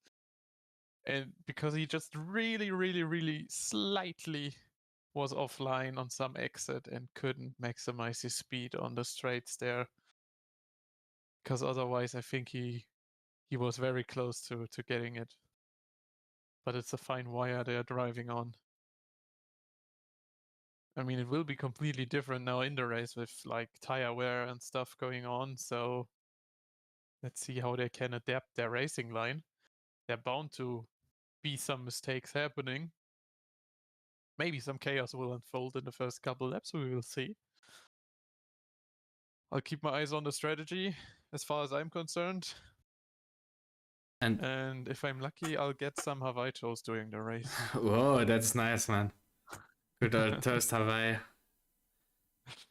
And because he just really slightly was offline on some exit and couldn't maximize his speed on the straights there. Because otherwise I think he was very close to getting it. But it's a fine wire they're driving on. I mean, it will be completely different now in the race with like tire wear and stuff going on. So let's see how they can adapt their racing line. They're bound to be some mistakes happening. maybe some chaos will unfold in the first couple laps. We will see. I'll keep my eyes on the strategy as far as I'm concerned. And if I'm lucky, I'll get some Hawaii toast during the race. Whoa, that's nice, man. Good old toast Hawaii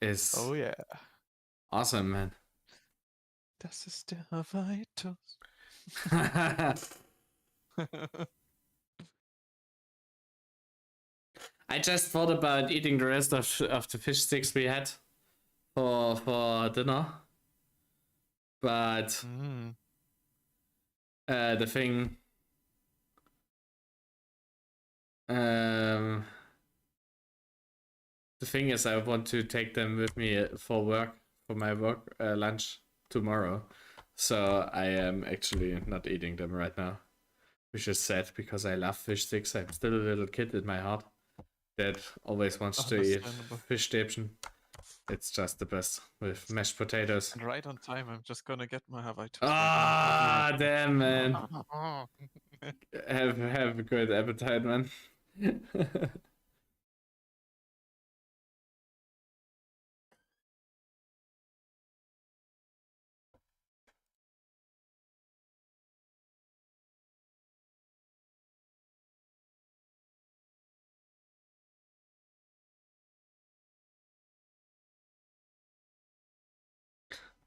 is awesome, man. Das ist der Hawaii toast. I just thought about eating the rest of the fish sticks we had for dinner, but the thing is I want to take them with me for my work lunch tomorrow, so I am actually not eating them right now, which is sad because I love fish sticks. I'm still a little kid in my heart that always wants to eat fish stäbchen. It's just the best with mashed potatoes. And right on time, I'm just gonna get my Hawaii toast. Ah, damn, man. Have a good appetite, man.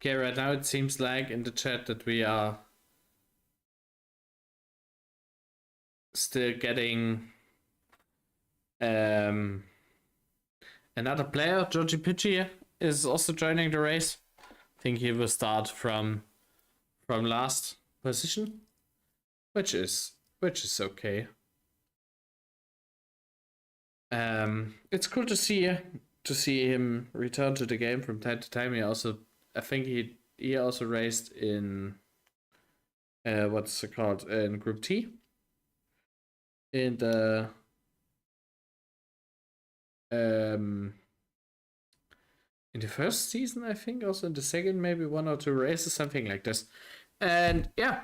Okay, right now it seems like in the chat that we are still getting another player. Georgie Pitchy is also joining the race. I think he will start from last position, which is okay. It's cool to see him return to the game from time to time. I think he also raced in what's it called, in Group T in the first season, I think, also in the second, maybe 1 or 2 races, something like this. And yeah,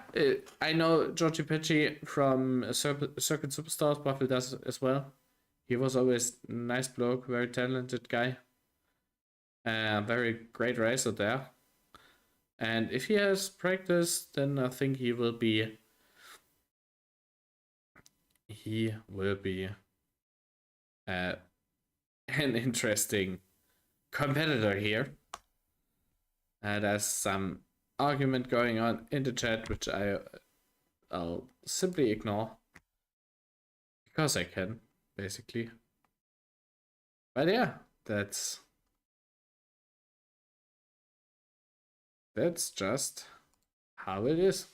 I know Georgie Pitchy from Circuit Superstars, Buffalo does as well. He was always a nice bloke, very talented guy. Very great racer there. And if he has practice, then I think he will be an interesting competitor here. There's some argument going on in the chat, which I'll simply ignore because I can, basically. But yeah, that's just how it is.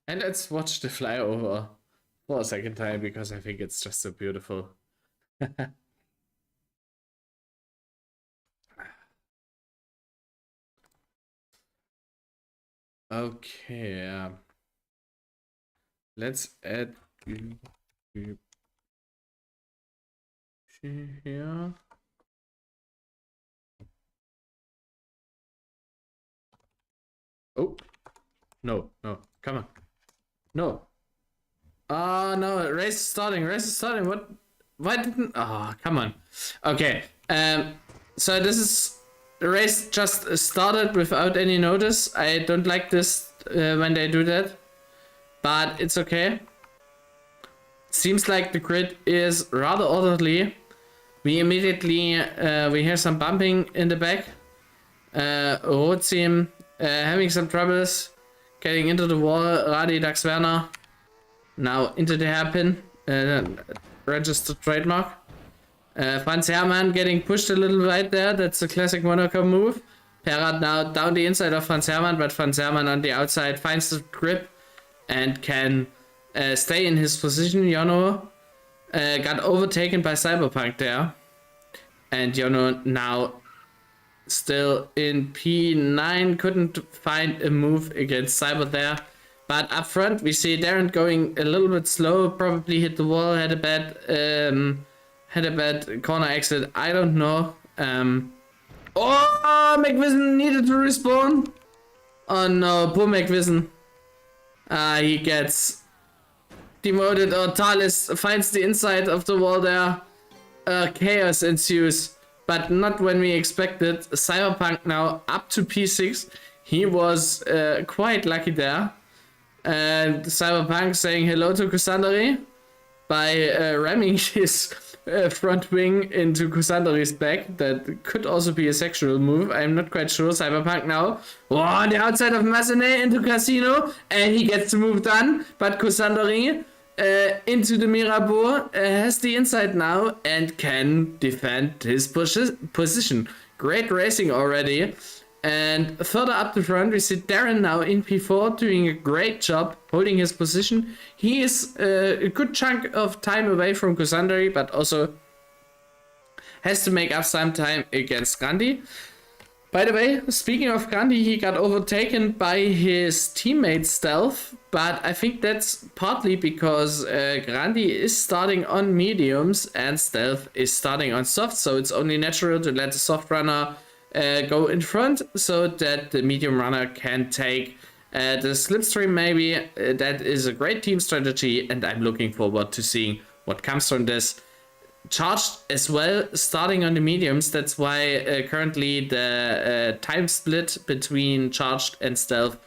And let's watch the flyover for a second time because I think it's just so beautiful. Okay, let's add here. Oh, no, come on. No. No, race is starting. What? Why didn't... Oh, come on. Okay, so this is... The race just started without any notice. I don't like this when they do that, but it's okay. Seems like the grid is rather orderly. We immediately we hear some bumping in the back. Road team having some troubles getting into the wall. Radi Dax Werner now into the hairpin, registered trademark. Franz Herrmann getting pushed a little right there. That's a classic Monaco move. Perrat now down the inside of Franz Herrmann, but Franz Herrmann on the outside finds the grip and can stay in his position. Jono got overtaken by Cyberpunk there. And Jono now still in P9, couldn't find a move against Cyber there. But up front, we see Darren going a little bit slow, probably hit the wall, had a bad corner exit. I don't know. Oh, McVision needed to respawn. Oh no, poor McVision. He gets demoted, or Talis finds the inside of the wall there. chaos ensues, but not when we expected. Cyberpunk now up to P6. He was quite lucky there. And Cyberpunk saying hello to Kusandari by ramming his front wing into Kusandari's back. That could also be a sexual move. I'm not quite sure. Cyberpunk now on the outside of Masane into Casino, and he gets the move done. But Kusandari into the Mirabeau has the inside now and can defend his position. Great racing already. And further up the front, we see Darren now in P4 doing a great job holding his position. He is a good chunk of time away from Kusandari, but also has to make up some time against Grandi. By the way, speaking of Grandi, he got overtaken by his teammate Stealth, but I think that's partly because Grandi is starting on mediums and Stealth is starting on soft, so it's only natural to let the soft runner go in front so that the medium runner can take the slipstream maybe. That is a great team strategy, and I'm looking forward to seeing what comes from this. Charged as well, starting on the mediums. That's why currently the time split between Charged and Stealth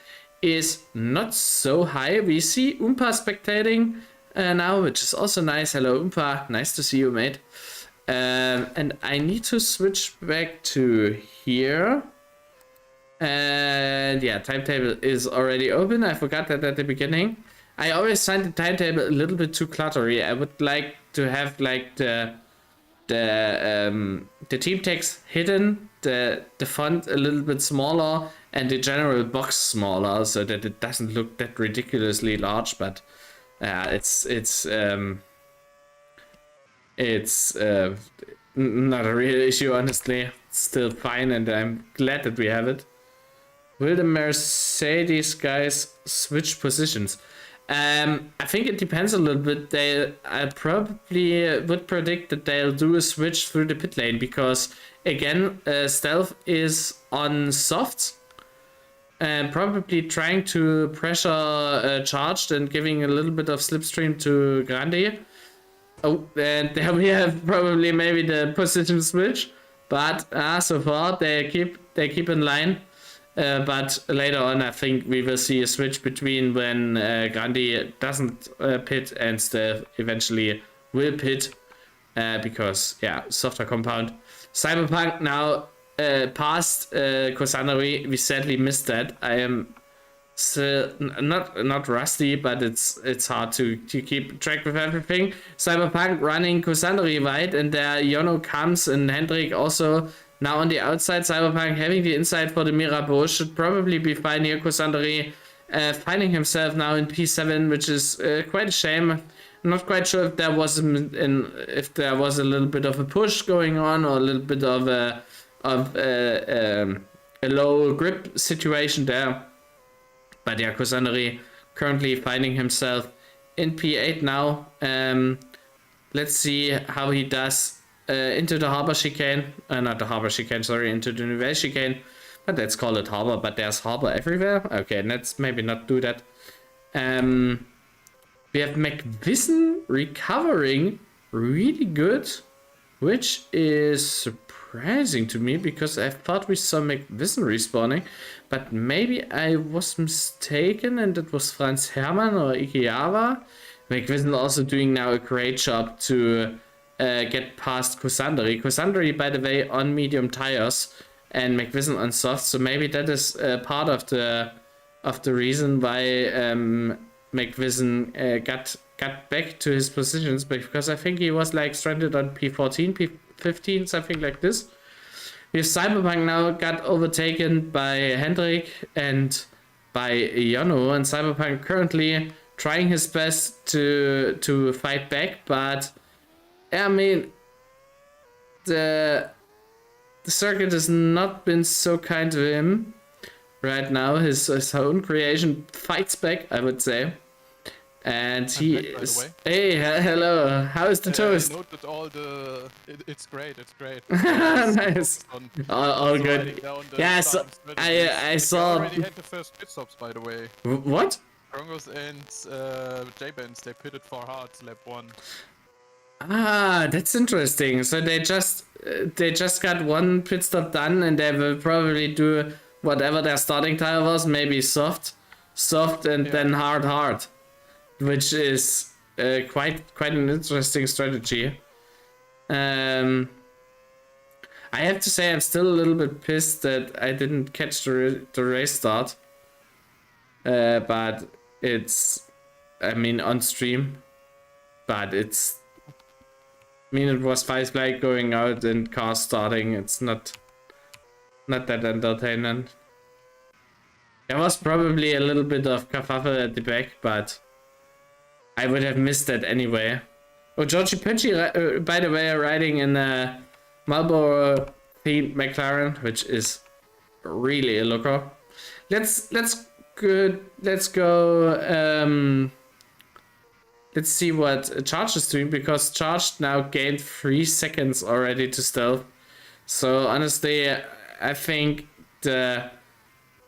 is not so high. We see Oompa spectating now, which is also nice. Hello Oompa, nice to see you, mate. And I need to switch back to here. And yeah, timetable is already open. I forgot that at the beginning. I always find the timetable a little bit too cluttery. I would like to have like the team text hidden, the font a little bit smaller, and the general box smaller, so that it doesn't look that ridiculously large. But it's not a real issue, honestly. It's still fine, and I'm glad that we have it. Will the Mercedes guys switch positions? I think it depends a little bit. I probably would predict that they'll do a switch through the pit lane, because again, Stealth is on softs and probably trying to pressure Charged and giving a little bit of slipstream to Grandi. Oh, and there we have probably maybe the position switch, but so far they keep in line. But later on, I think we will see a switch between when Grandi doesn't pit and Stealth eventually will pit, because yeah, softer compound. Cyberpunk now past Kusandari. We sadly missed that. I am still not rusty, but it's hard to keep track with everything. Cyberpunk running Kusandari wide, and there Yono comes, and Hendrik also now on the outside. Cyberpunk having the inside for the Mirabeau should probably be fine here. Kusandari finding himself now in P7, which is quite a shame. I'm not quite sure if there was a little bit of a push going on, or a little bit of a low grip situation there. But yeah, Kusandari currently finding himself in P8 now. Let's see how he does into the harbor chicane. Not the harbor chicane, sorry, into the Nouvelle chicane. But let's call it harbor, but there's harbor everywhere. Okay, let's maybe not do that. We have McVissen recovering really good, which is surprising to me, because I thought we saw McVissen respawning. But maybe I was mistaken and it was Franz Hermann or Ikiava. McVissen also doing now a great job to get past Kusandari. Kusandari, by the way, on medium tires, and McVissen on soft. So maybe that is part of the reason why McVissen got back to his positions, because I think he was like stranded on P14, P15, something like this. We have Cyberpunk now got overtaken by Hendrik and by Yono, and Cyberpunk currently trying his best to fight back, but I mean, the circuit has not been so kind to him right now. His own creation fights back, I would say. And he is... Hey, hello. How is the toast? I noted all the... It's great, it's great. Nice. All good. Yeah, I saw... We already had the first pit stops, by the way. What? Krongos and J-Benz, they pitted for hard lap 1. Ah, that's interesting. So they just got one pit stop done, and they will probably do whatever their starting tire was, maybe soft, and Yeah. then hard, which is quite an interesting strategy. Um, I have to say I'm still a little bit pissed that I didn't catch the race start. But it's, I mean, on stream. But it's, I mean, it was five like going out and cars starting. It's not that entertaining. There was probably a little bit of kerfuffle at the back, but I would have missed that anyway. Oh, Georgie Punchy, by the way, riding in a Marlboro themed McLaren, which is really a looker. Let's go. Let's see what Charge is doing, because Charge now gained 3 seconds already to stealth. So honestly, I think the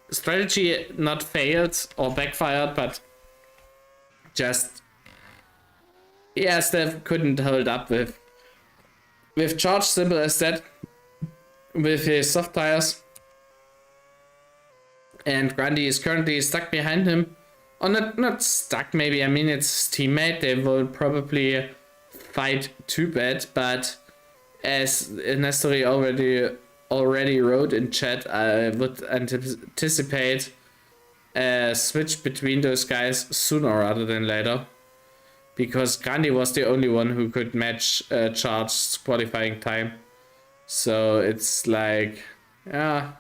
strategy not failed or backfired, but just, yeah, Steph couldn't hold up with Charge, simple as that, with his soft tires. And Grundy is currently stuck behind him. Or not stuck, maybe. I mean, it's his teammate. They will probably fight too bad, but as Nestori already wrote in chat, I would anticipate a switch between those guys sooner rather than later, because Gandhi was the only one who could match Charge's qualifying time. So it's like, yeah,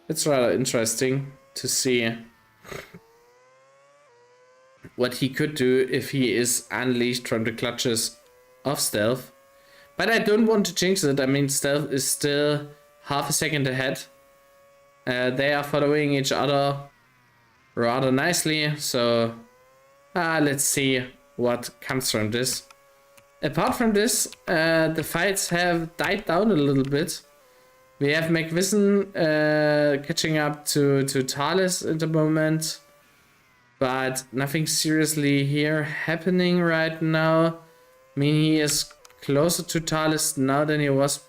it's rather interesting to see what he could do if he is unleashed from the clutches of Stealth. But I don't want to jinx it. I mean, Stealth is still half a second ahead. They are following each other rather nicely, so let's see what comes from this. Apart from this, the fights have died down a little bit. We have McVision catching up to Thales at the moment, but nothing seriously here happening right now. I mean, he is closer to Thales now than he was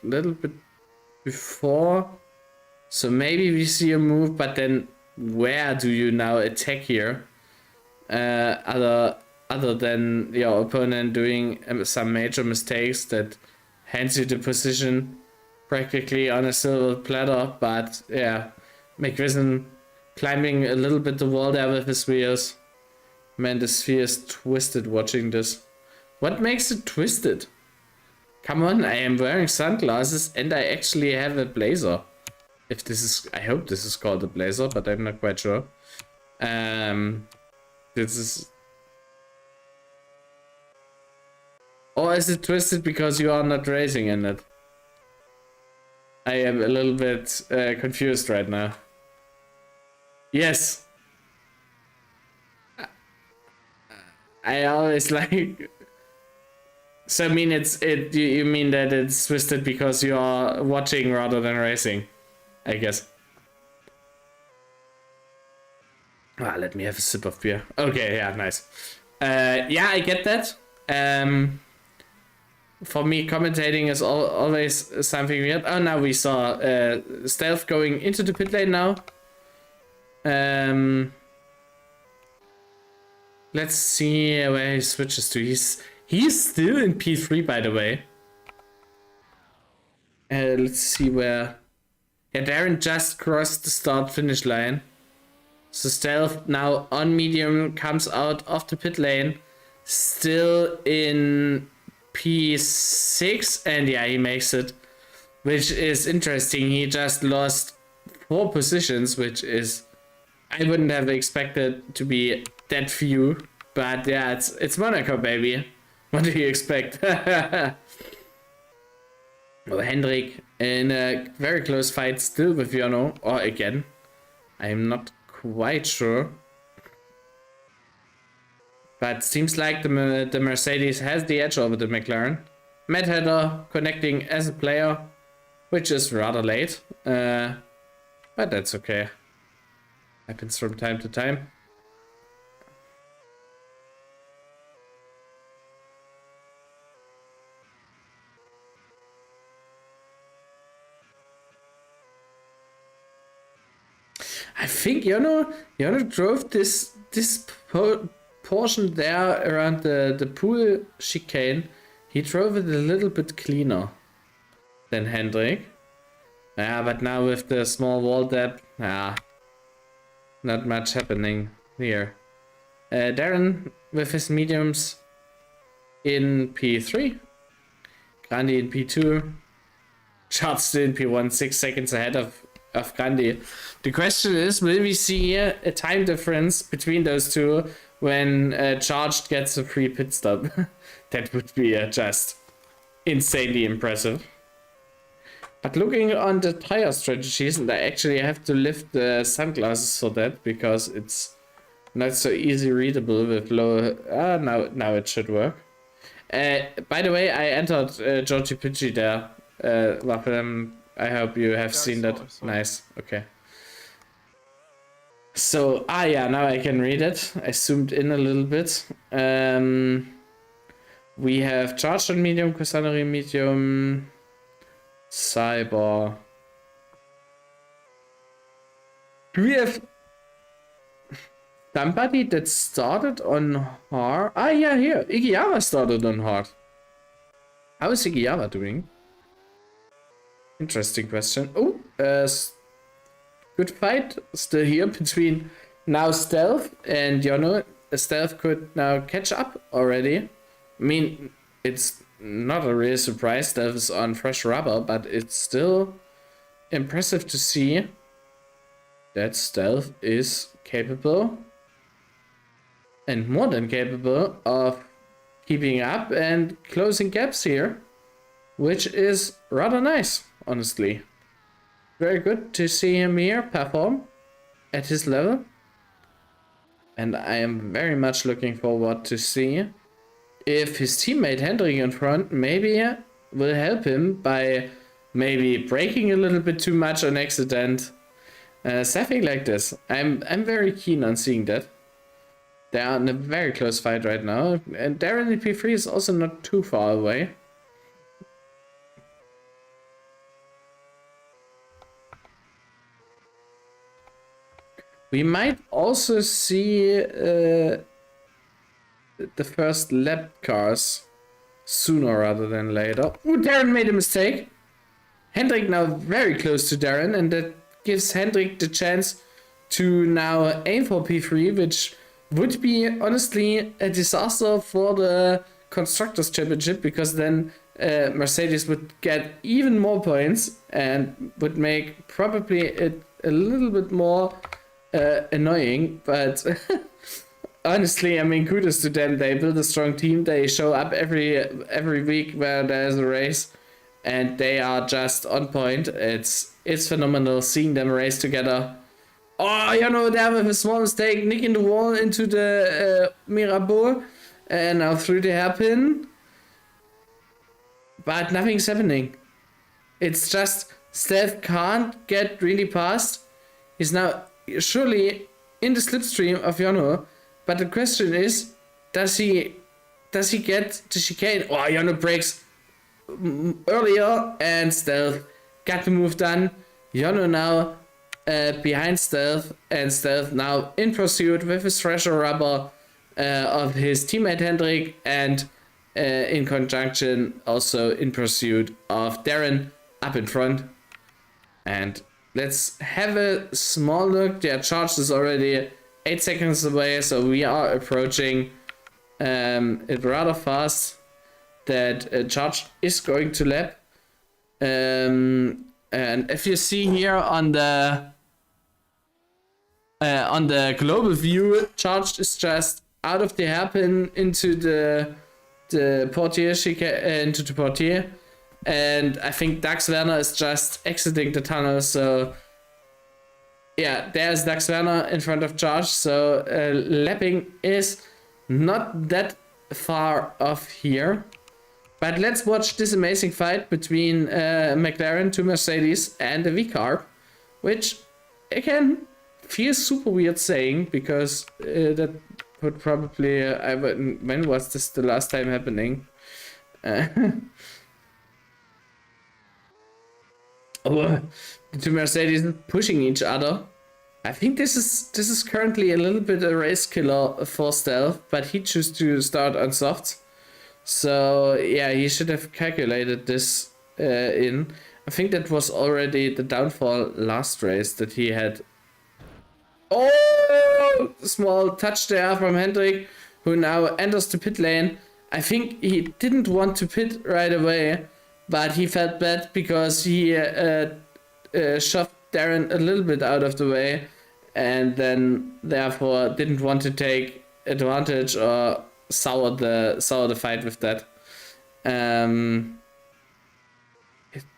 a little bit before. So maybe we see a move, but then where do you now attack here? Other than your opponent doing some major mistakes that hands you the position practically on a silver platter. But yeah, McVision climbing a little bit the wall there with his wheels. Man, the sphere is twisted watching this. What makes it twisted? Come on, I am wearing sunglasses and I actually have a blazer. If this is, I hope this is called a blazer, but I'm not quite sure. This is... Or is it twisted because you are not racing in it? I am a little bit confused right now. Yes. I always like... So I mean, you mean that it's twisted because you are watching rather than racing, I guess. Let me have a sip of beer. Okay, yeah, nice. Yeah, I get that. For me, commentating is always something weird. Oh, now we saw Stealth going into the pit lane now. Let's see where he switches to. He's still in P3, by the way. Let's see where... Yeah, Darren just crossed the start-finish line. So Stealth now on medium comes out of the pit lane. Still in P6. And yeah, he makes it. Which is interesting. He just lost 4 positions, which is... I wouldn't have expected to be that few. But yeah, it's Monaco, baby. What do you expect? Oh, Hendrik in a very close fight still with Jono. Or again. I'm not quite sure. But seems like the Mercedes has the edge over the McLaren. Matt Header connecting as a player, which is rather late. But that's okay. Happens from time to time. I think Jono drove this portion there around the pool chicane. He drove it a little bit cleaner than Hendrik. Yeah, but now with the small wall depth, not much happening here. Darren with his mediums in P3, Grandi in P2, Charles still in P1, 6 seconds ahead of Grandi. The question is, will we see a time difference between those two when Charged gets a free pit stop? That would be just insanely impressive. But looking on the tire strategies, and I actually have to lift the sunglasses for that because it's not so easy readable with low. Now it should work. By the way, I entered Georgie Pidgey there. Wapam, I hope you have seen that. Nice. Okay. So now I can read it. I zoomed in a little bit. We have Charged on medium, Cassandra medium. Cyber. Do we have somebody that started on hard? Yeah, here. Igiyama started on hard. How is Igiyama doing? Interesting question. Oh, good fight still here between now Stealth and Jono. Stealth could now catch up already. I mean, it's not a real surprise Stealth is on fresh rubber, but it's still impressive to see that Stealth is capable and more than capable of keeping up and closing gaps here, which is rather nice, honestly. Very good to see him here perform at his level, and I am very much looking forward to see if his teammate Hendrik in front maybe will help him by maybe braking a little bit too much on accident. Something like this. I'm very keen on seeing that. They are in a very close fight right now, and Darren in P3 is also not too far away. We might also see the first lap cars sooner rather than later. Ooh, Darren made a mistake. Hendrik now very close to Darren, and that gives Hendrik the chance to now aim for P3, which would be honestly a disaster for the Constructors' Championship, because then Mercedes would get even more points and would make probably it a little bit more annoying, but honestly, I mean, kudos to them. They build a strong team. They show up every week where there's a race, and they are just on point. It's phenomenal seeing them race together. Oh, there with a small mistake, nicking the wall into the Mirabeau, and now through the hairpin. But nothing's happening. It's just Stealth can't get really past. He's now surely in the slipstream of Jono, but the question is, does he get the chicane? Oh, Jono breaks earlier, and Stealth got the move done. Jono now behind Stealth, and Stealth now in pursuit with his fresher rubber of his teammate Hendrik, and in conjunction also in pursuit of Darren up in front. And let's have a small look. Their charge is already 8 seconds away, so we are approaching it rather fast. That charge is going to lap. And if you see here on the global view, charged is just out of the hairpin into the portier, into the portier. And I think Dax Werner is just exiting the tunnel, so yeah, there's Dax Werner in front of Charge, so lapping is not that far off here. But let's watch this amazing fight between McLaren to Mercedes and the V-Carb, which again feels super weird saying, because that would probably when was this the last time happening? Oh, the two Mercedes pushing each other. I think this is currently a little bit a race killer for Stealth, but he chose to start on softs. So yeah, he should have calculated this in. I think that was already the downfall last race that he had. Oh, small touch there from Hendrik, who now enters the pit lane. I think he didn't want to pit right away, but he felt bad because he shoved Darren a little bit out of the way, and then therefore didn't want to take advantage or sour the fight with that.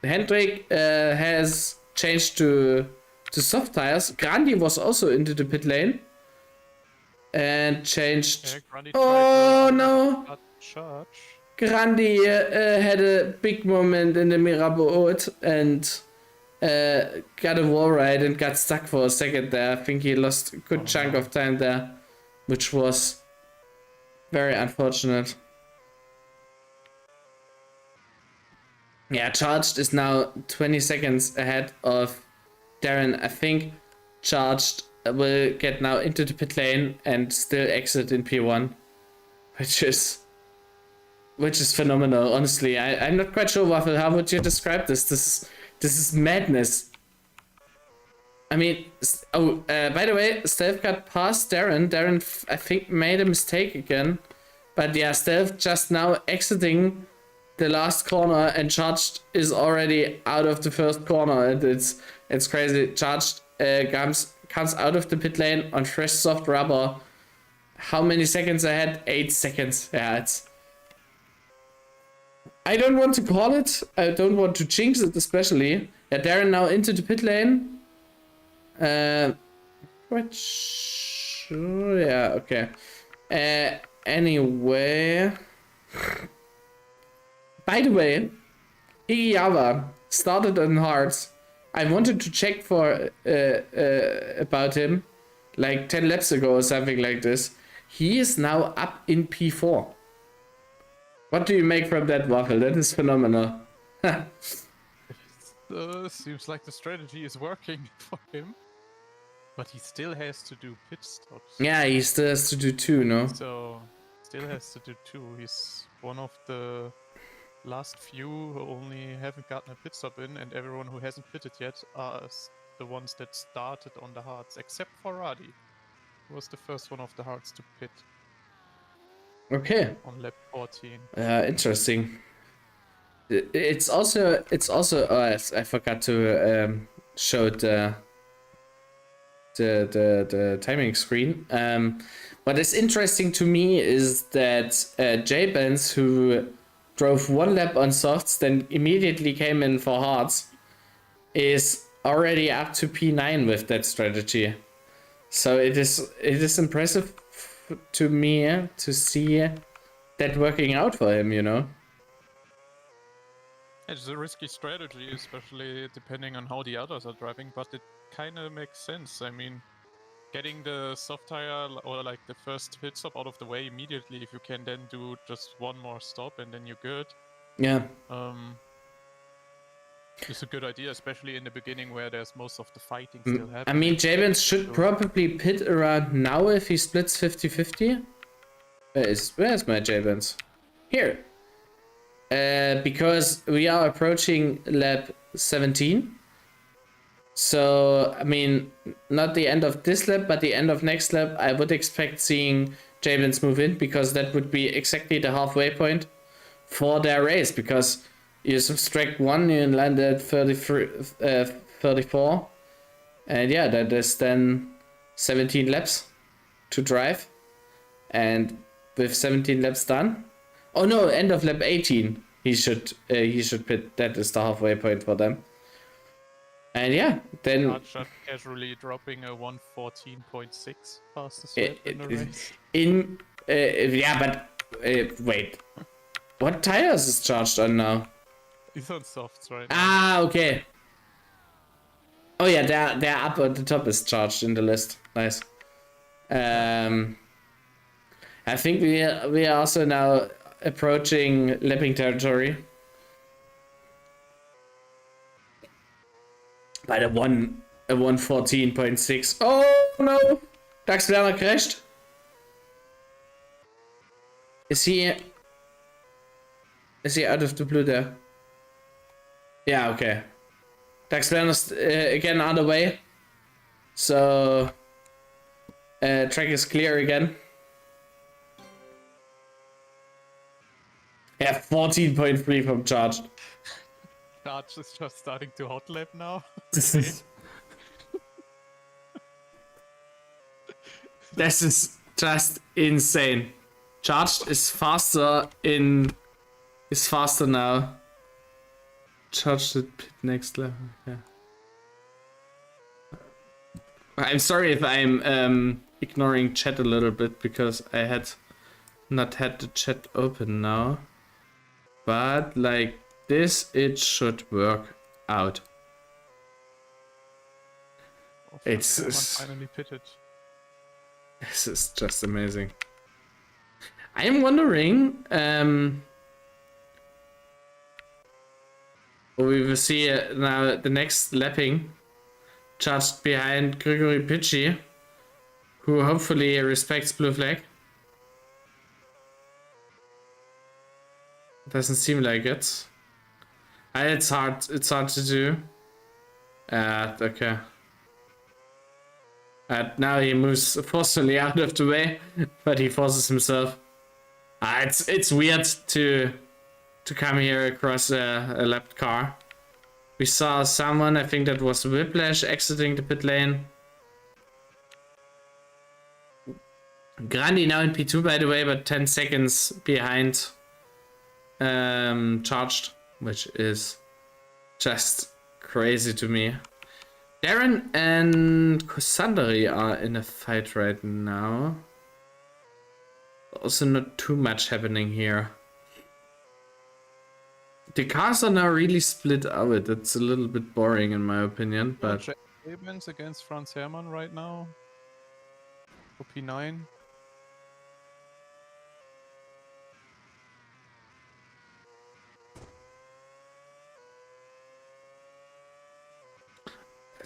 Hendrik has changed to soft tires. Grandi was also into the pit lane and changed. Yeah, Grundy Oh tried to no! charge. Grandi had a big moment in the Mirabeau and got a wall ride and got stuck for a second there. I think he lost a good chunk of time there, which was very unfortunate. Yeah, Charged is now 20 seconds ahead of Darren. I think Charged will get now into the pit lane and still exit in P1, which is phenomenal. Honestly, I'm not quite sure, Waffle. How would you describe this? This is madness. I mean, by the way, Stealth got past Darren. Darren, I think, made a mistake again. But yeah, Stealth just now exiting the last corner, and Charged is already out of the first corner. And it's crazy. Charged comes out of the pit lane on fresh soft rubber. How many seconds ahead? 8 seconds. Yeah, I don't want to call it. I don't want to jinx it, especially. Yeah, Darren now into the pit lane. Which... yeah, okay. Anyway... By the way, Igiyawa started on hards. I wanted to check for about him like 10 laps ago or something like this. He is now up in P4. What do you make from that, Waffle? That is phenomenal. Seems like the strategy is working for him. But he still has to do pit stops. Yeah, he still has to do 2, no? So, still has to do 2. He's one of the last few who only haven't gotten a pit stop in, and everyone who hasn't pitted yet are the ones that started on the hards, except for Radi, who was the first one of the hards to pit. Okay. On lap 14. Interesting. It's also I forgot to show the timing screen. What is interesting to me is that J-Benz, who drove 1 lap on softs, then immediately came in for hards, is already up to P9 with that strategy. So it is impressive to me to see that working out for him, you know. It's a risky strategy, especially depending on how the others are driving, but it kind of makes sense. I mean, getting the soft tire or like the first pit stop out of the way immediately, if you can then do just 1 more stop and then you're good. Yeah. It's a good idea, especially in the beginning where there's most of the fighting still happening. I mean, J-Benz should probably pit around now if he splits 50-50. Where's my J-Benz? Here. Because we are approaching lap 17. So, I mean, not the end of this lap, but the end of next lap, I would expect seeing J-Benz move in, because that would be exactly the halfway point for their race, because you subtract 1, you land at 34. And yeah, that is then 17 laps to drive. And with 17 laps done... Oh no, end of lap 18. He should pit. That is the halfway point for them. And yeah, then Archer casually dropping a 1:14.6 fastest lap in the race. Yeah, but wait, what tires is charged on now? He's on softs right now. Ah, okay. Oh yeah, they're up at the top is charged in the list. Nice. I think we are also now approaching lapping territory. By the one a 114.6. Oh no! Dax Werner crashed. Is he out of the blue there? Yeah, okay. Dax Werner's again on the way. So track is clear again. Yeah, 14.3 from Charged. Charge is just starting to hot lap now. This is just insane. Charged is faster now. Charged at pit next level. Yeah. I'm sorry if I'm ignoring chat a little bit because I had not had the chat open now. But like this, it should work out. Oh, It's finally pitted. This is just amazing. I am wondering. We will see now the next lapping, just behind Gregory Picci, who hopefully respects blue flag. Doesn't seem like it. It's hard to do. Okay. Now he moves forcefully out of the way, but he forces himself. It's weird to come here across a lapped car. We saw someone, I think that was Whiplash, exiting the pit lane. Grandi now in P2 by the way, but 10 seconds behind Charged, which is just crazy to me. Darren and Kosandari are in a fight right now. Also not too much happening here. The cars are now really split out. It's a little bit boring in my opinion, but Jabens against Franz Herrmann right now. For P9.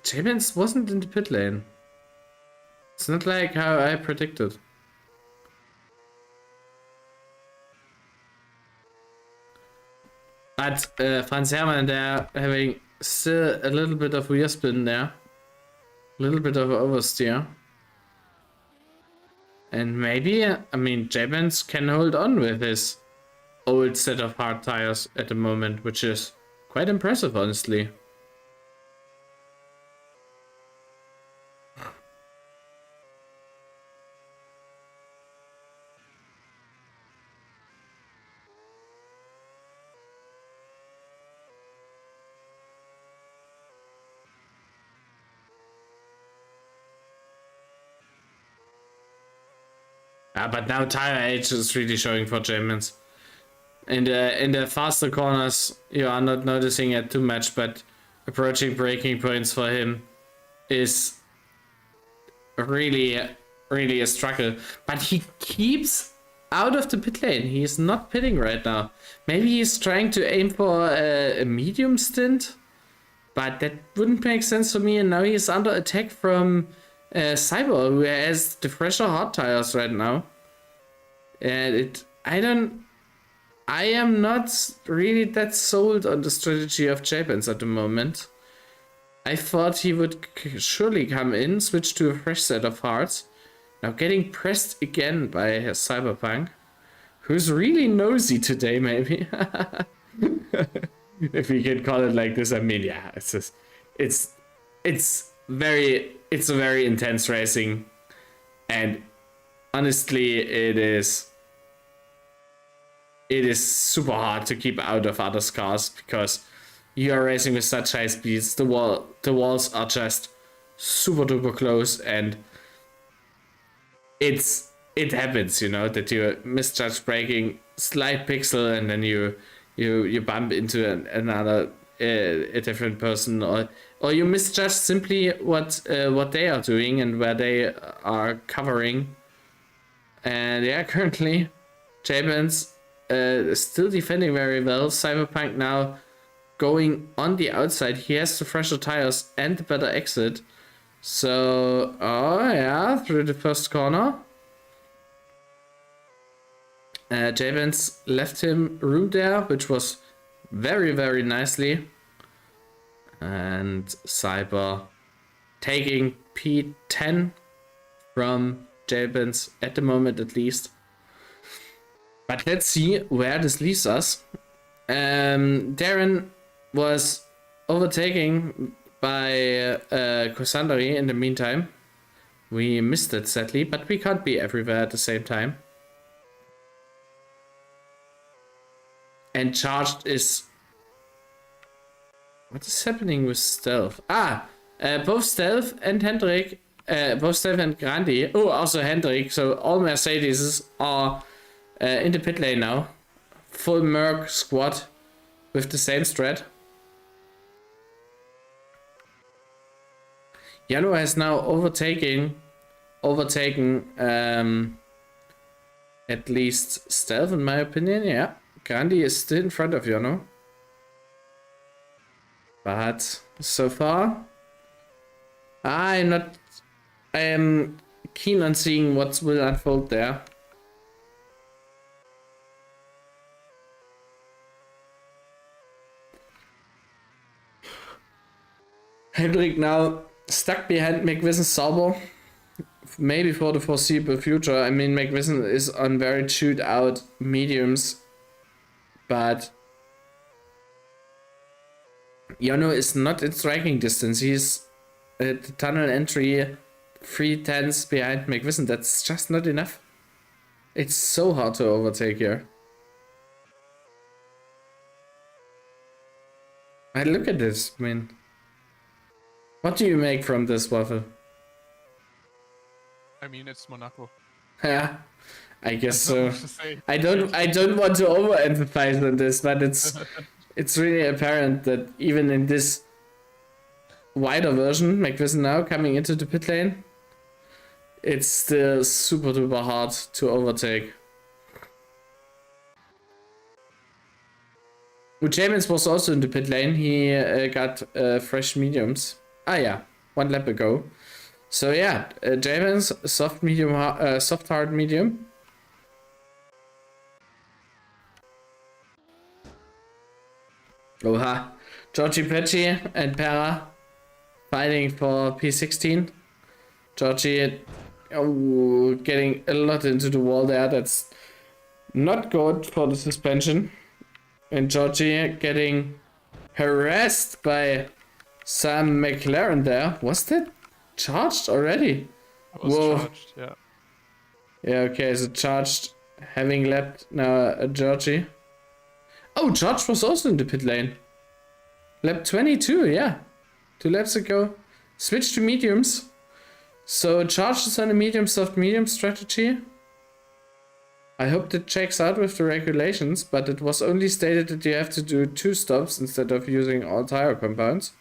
Jabens wasn't in the pit lane. It's not like how I predicted. But Franz Herrmann, they're having still a little bit of rear spin there. A little bit of oversteer. And maybe, I mean, Jabens can hold on with his old set of hard tires at the moment, which is quite impressive, honestly. But now tire age is really showing for Jabens. In the faster corners, you are not noticing it too much, but approaching braking points for him is really a struggle. But he keeps out of the pit lane. He is not pitting right now. Maybe he's trying to aim for a medium stint, but that wouldn't make sense for me. And now he's under attack from Cyber, who has the fresher hard tires right now. And I am not really that sold on the strategy of Jabens at the moment. I thought he would surely come in, switch to a fresh set of hearts. Now getting pressed again by Cyberpunk, who's really nosy today, maybe. If we can call it like this, I mean, yeah, it's very intense racing, and honestly, it is super hard to keep out of other cars because you are racing with such high speeds. The walls are just super duper close, and it happens, you know, that you misjudge braking, slight pixel, and then you bump into another a different person, or you misjudge simply what they are doing and where they are covering. And yeah, currently Jabens still defending very well. Cyberpunk now going on the outside. He has the fresher tires and the better exit. So, oh yeah, through the first corner. J-Benz left him room there, which was very, very nicely. And Cyber taking P10 from J-Benz at the moment at least. But let's see where this leaves us. Darren was overtaken by Cassandra in the meantime. We missed it sadly, but we can't be everywhere at the same time. And Charged is... What is happening with Stealth? Both Stealth and Hendrik, both Stealth and Grandi, oh, also Hendrik, so all Mercedes are in the pit lane now. Full Merc squad with the same strat. Yano has now overtaken at least Stealth in my opinion, yeah. Grandi is still in front of Yano. But so far, I am keen on seeing what will unfold there. Hendrik now stuck behind McVissen Sauber, maybe for the foreseeable future. I mean, McVissen is on very chewed out mediums, but Yano is not in striking distance. He's at the tunnel entry 3/10 behind McVissen. That's just not enough. It's so hard to overtake here. And look at this, I mean. What do you make from this, Waffle? I mean, it's Monaco. Yeah, I guess so. Much to say. I don't want to overemphasize on this, but it's really apparent that even in this wider version, McVissen now coming into the pit lane, it's still super duper hard to overtake. James was also in the pit lane. He got fresh mediums. Ah yeah, 1 lap ago. So yeah, James soft medium, soft hard medium. Oha, Georgie Pecci and Pera fighting for P16. Georgie getting a lot into the wall there. That's not good for the suspension. And Georgie getting harassed by Sam McLaren there. Was that charged already? It was charged, yeah. Yeah, okay, so charged, having lapped now Georgie. Oh, George was also in the pit lane. Lap 22, yeah. 2 laps ago. Switched to mediums. So Charge is on a medium, soft medium strategy. I hope that checks out with the regulations, but it was only stated that you have to do 2 stops instead of using all tire compounds.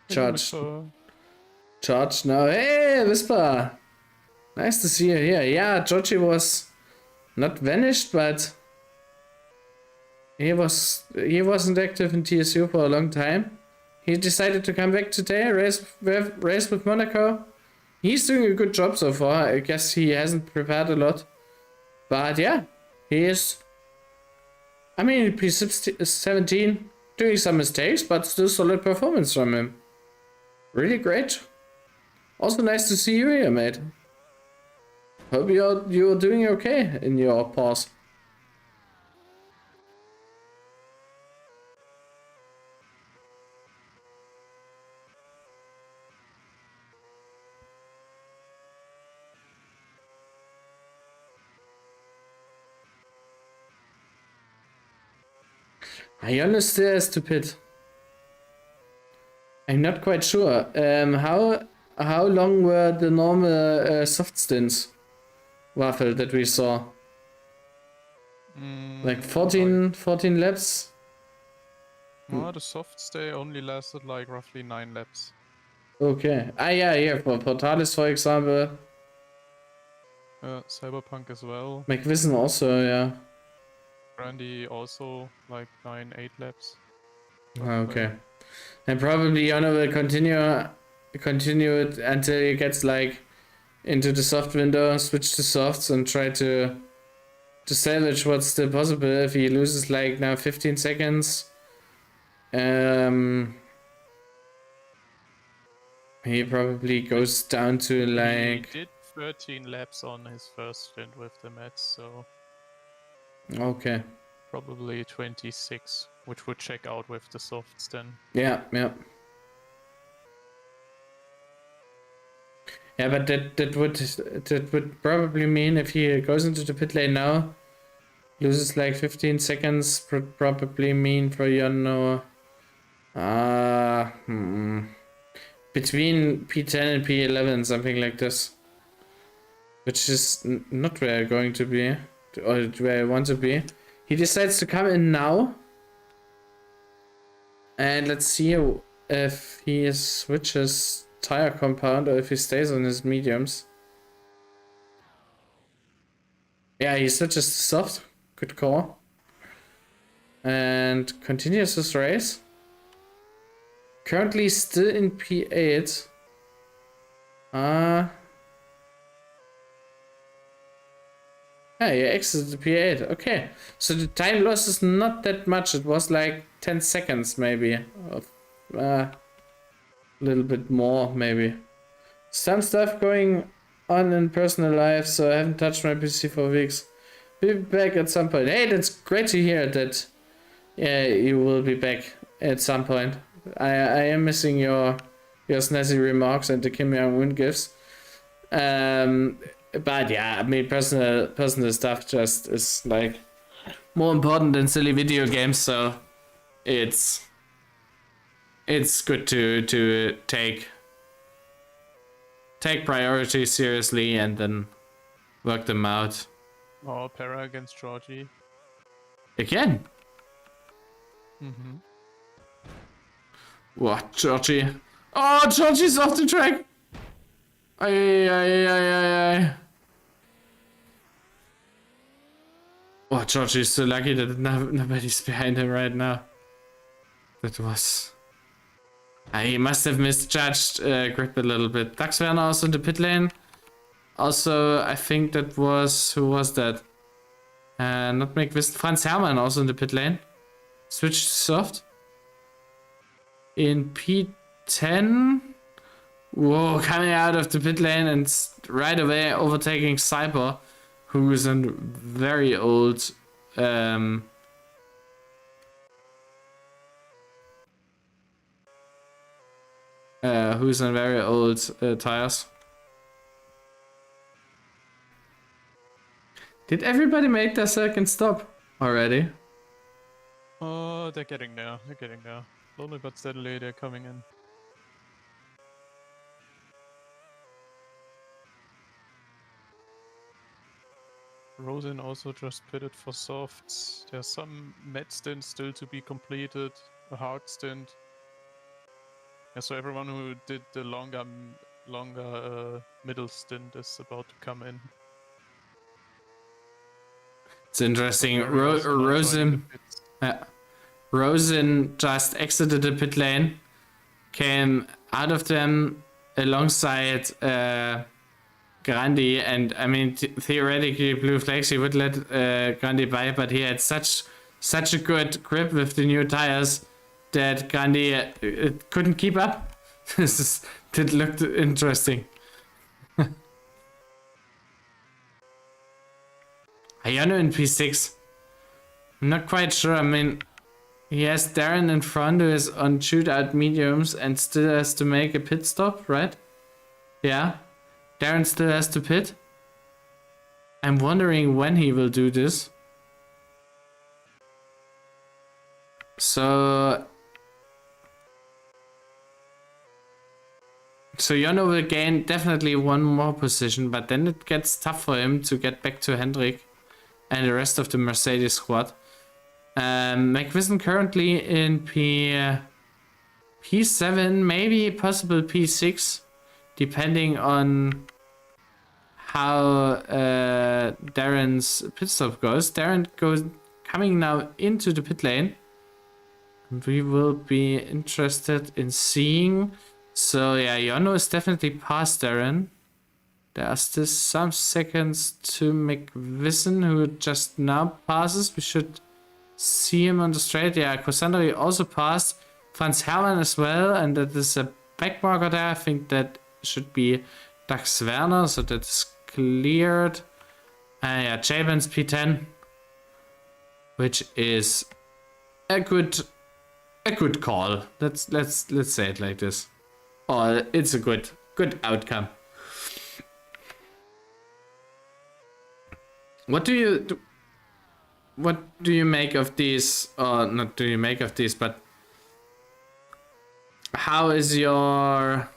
Charge. Charge now. Hey, Whisper! Nice to see you here. Yeah, Georgie was not vanished, but he wasn't active in TSU for a long time. He decided to come back today, race with Monaco. He's doing a good job so far. I guess he hasn't prepared a lot. But yeah, he is. I mean, P17, doing some mistakes, but still solid performance from him. Really great. Also nice to see you here, mate. Hope you're doing okay in your pause. Ion is still stupid. I'm not quite sure. How long were the normal soft stints, Waffle, that we saw? Like 14 laps? No, the soft stay only lasted like roughly 9 laps. Okay. Ah, yeah, for Portalis, for example, Cyberpunk as well. McVissen also, yeah. Randy also like 9-8 laps. Okay. And probably Jona will continue it until he gets like into the soft window, switch to softs, and try to salvage what's still possible. If he loses like now 15 seconds, he probably goes down to like. He did 13 laps on his first stint with the Mets, so Okay. probably 26, which would check out with the softs then. Yeah, yeah. Yeah, but that would probably mean if he goes into the pit lane now, loses like 15 seconds, would probably mean for Yano between P10 and P11, something like this. Which is not where I'm going to be, or where I want to be. He decides to come in now. And let's see if he switches tire compound or if he stays on his mediums. Yeah, he switches to soft. Good call. And continues his race. Currently still in P8. Yeah, he exited P8. Okay. So the time loss is not that much. It was like 10 seconds maybe. A little bit more maybe. Some stuff going on in personal life, so I haven't touched my PC for weeks. Be back at some point. Hey, that's great to hear that. Yeah, you will be back at some point. I am missing your snazzy remarks and the Kim Jong-un gifts. But yeah, I mean, personal stuff just is like more important than silly video games, so it's good to take priorities seriously and then work them out. Oh, Para against Georgie. Again? Mm-hmm. What, Georgie? Oh, Georgie's off the track! Ay. Oh, Georgie's so lucky that nobody's behind him right now. That was... he must have misjudged grip a little bit. Dax Werner also in the pit lane. Also, I think that was... Who was that? Not McVissen. Franz Hermann also in the pit lane. Switched to soft. In P10... Whoa, coming out of the pit lane and right away overtaking Cyber, who is a very old... who's on very old tires. Did everybody make their second stop already? Oh, they're getting there. Slowly but steadily, they're coming in. Rosen also just pitted for softs. There's some med stints still to be completed, a hard stint. Yeah, so everyone who did the longer middle stint is about to come in. It's interesting. Rosen just exited the pit lane, came out of them alongside Grandi, and I mean theoretically blue flags he would let Grandi by, but he had such a good grip with the new tires that Grandi couldn't keep up. That looked interesting. Ayano in P6. I'm not quite sure. I mean, he has Darren in front who is on shootout mediums and still has to make a pit stop, right? Yeah. Darren still has to pit. I'm wondering when he will do this. So Jono will gain definitely one more position, but then it gets tough for him to get back to Hendrik and the rest of the Mercedes squad. McVissen currently in P7, maybe possible P6, depending on how Darren's pit stop goes. Darren goes coming now into the pit lane. We will be interested in seeing. So yeah, Yono is definitely past Darren. There are still some seconds to McVisson, who just now passes. We should see him on the straight. Yeah, Kosandri also passed. Franz Hermann as well, and that is a back marker there. I think that should be Dax Werner, so that's cleared. Yeah, Jabens P10, which is a good call. Let's say it like this. Oh, it's a good outcome. What do you make of these? Or not do you make of these, but how is your...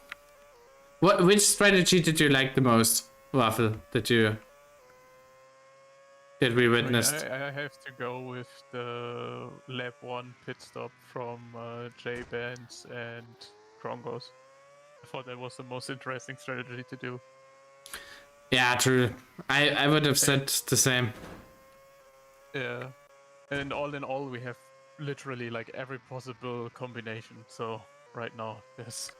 Which strategy did you like the most, Waffle, that we witnessed? I have to go with the lap 1 pit stop from J-Bands and Krongos. I thought that was the most interesting strategy to do. Yeah, true. I would have said the same. Yeah. And all in all, we have literally like every possible combination. So right now, it's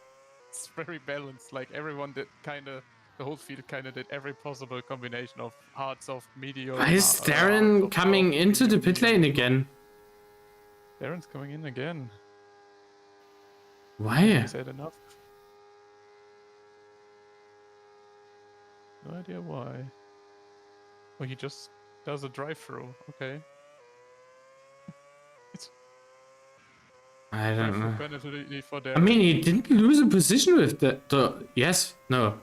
very balanced. Like everyone did the whole field kind of did every possible combination of hard, soft, medium. Why is Darren coming into the pit lane again? Darren's coming in again. Why? Is that enough? No idea why. Oh, he just does a drive-through. Okay. I don't know. Penalty for Darren. I mean, he didn't lose a position with the yes, no.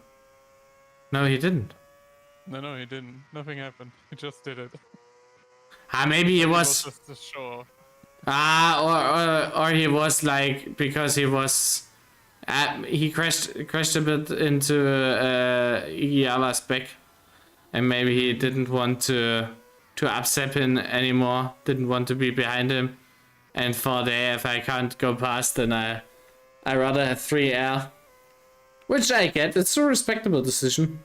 No, he didn't. No, he didn't. Nothing happened. He just did it. Maybe it was just a show off. or he was like, because he was he crashed a bit into Igiyama's back, and maybe he didn't want to upset him anymore, didn't want to be behind him, and for there, if I can't go past, then I rather have 3 air, which I get. It's a respectable decision.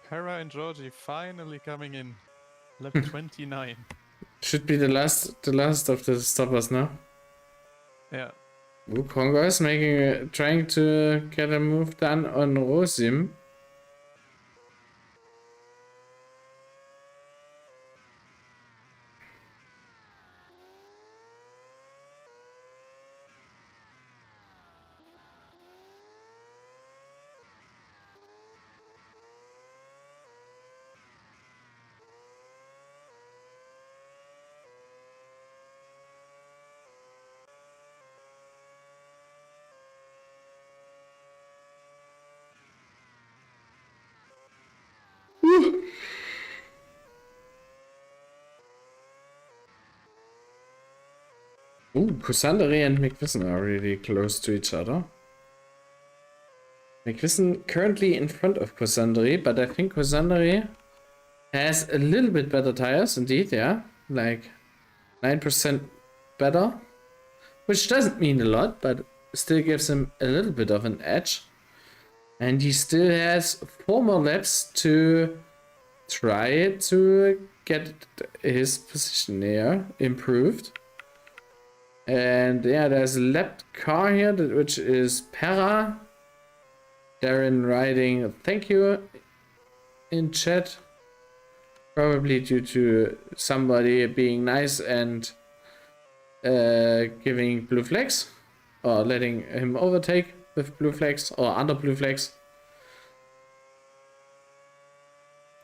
Hera and Georgie finally coming in. Lap 29. Should be the last of the stoppers now. Yeah. Kongo is trying to get a move done on Rosim. Kusandari and McVisson are really close to each other. McVisson currently in front of Kusandari, but I think Kusandari has a little bit better tires, indeed, yeah. Like 9% better. Which doesn't mean a lot, but still gives him a little bit of an edge. And he still has 4 more laps to try to get his position here improved. And yeah, there's a lap car here, which is Para. Darren writing thank you in chat. Probably due to somebody being nice and giving blue flags. Or letting him overtake with blue flags or under blue flags.